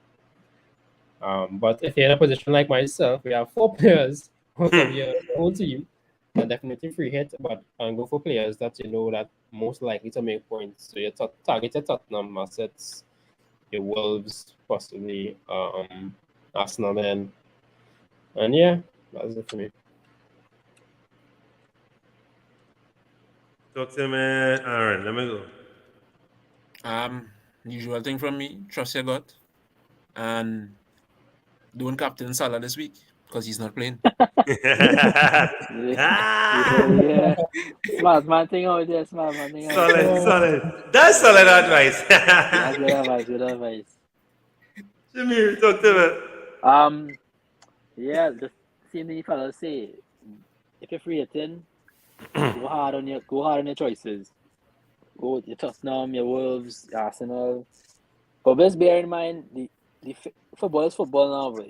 But if you're in a position like myself, we have 4 players out of your whole team, then definitely free hit, but go for players that you know that most likely to make points. So you target your Tottenham assets, your Wolves, possibly Arsenal then. And yeah, that's it for me. Talk to me, Aaron. Let me go. Usual thing from me, trust your gut. And don't captain Salah this week because he's not playing. Yeah. Smart man thing out there, smart man thing out there. Solid. That's solid advice. That's good advice. Jimmy, talk to me. Yeah, the same thing you fellas say. If you're free hitting, go hard on your choices. Go with your Tottenham, your Wolves, Arsenal. But just bear in mind the football is football now, but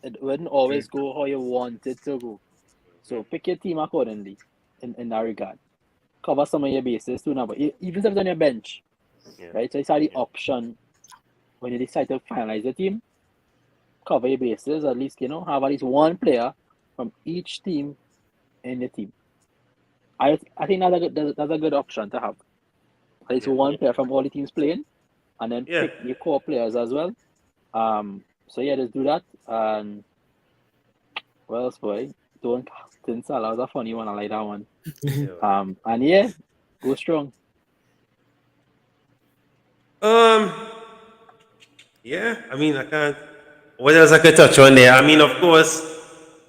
it wouldn't always go how you want it to go. So pick your team accordingly in that regard. Cover some of your bases too now, but even if it's on your bench, right? So it's the option when you decide to finalize the team. Cover your bases, at least have at least one player from each team in the team. I think that's a good option to have. At least one player from all the teams playing, and then pick your core players as well. So yeah, just do that. And what else, boy? Don't captain Salah. That was a funny one. I like that one. And yeah, go strong. Yeah, I mean, I can't. What else I could touch on there? I mean, of course,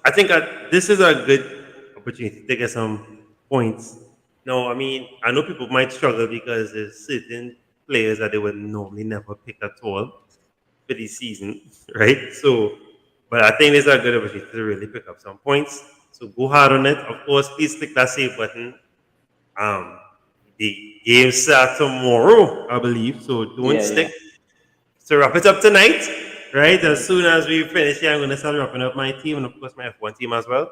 I think this is a good opportunity to get some points. No, I mean, I know people might struggle because there's certain players that they would normally never pick at all for this season, right? So, but I think this is a good opportunity to really pick up some points. So go hard on it. Of course, please click that save button. The game starts tomorrow, I believe. So don't stick. So wrap it up tonight, right? As soon as we finish here, I'm going to start wrapping up my team and of course my F1 team as well.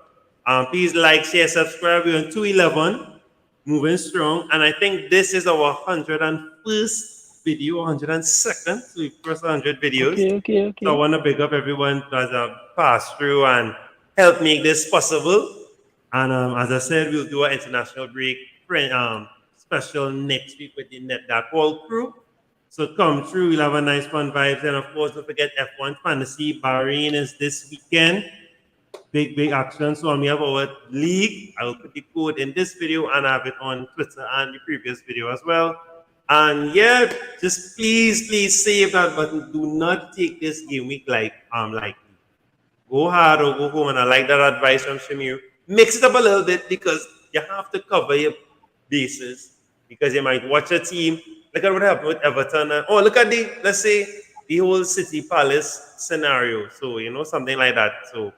Please like, share, subscribe. We're on 211, moving strong. And I think this is our 101st video, 102nd. So we've crossed 100 videos. Okay. So I want to big up everyone that has passed through and helped make this possible. And as I said, we'll do an international break special next week with the Net That Whole crew. So come through, we'll have a nice fun vibes. And of course, don't forget F1 Fantasy. Bahrain is this weekend. Big action. So on behalf of our league, I will put the code in this video and have it on Twitter and the previous video as well. And yeah, just please save that button. Do not take this game week lightly. go hard or go home. And I like that advice from Shamir. Mix it up a little bit because you have to cover your bases because you might watch a team. Look at what happened with Everton. Oh, look at let's say, the whole City Palace scenario. So, something like that. So,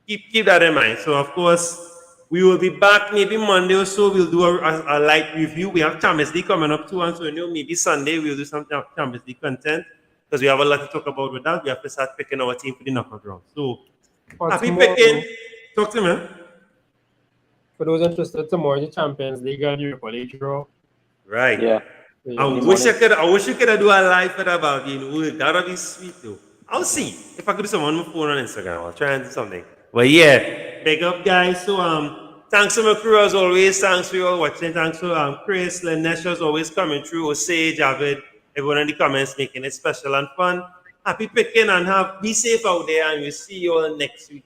keep that in mind. So, of course, we will be back maybe Monday or so. We'll do a light review. We have Champions League coming up too. And so, maybe Sunday we'll do some Champions League content because we have a lot to talk about with that. We have to start picking our team for the knockout round. So, happy picking. Talk to me. For those interested, tomorrow the Champions League and Europa League draw. Right. Yeah. I wish you could do a live for that, but that would be sweet though. I'll see if I could do something on my phone on Instagram. I'll try and do something. But yeah, big up guys. So thanks to my crew as always. Thanks for you all watching. Thanks to Chris, Lanesha is always coming through. Osage, Javid, everyone in the comments making it special and fun. Happy picking and be safe out there, and we'll see you all next week.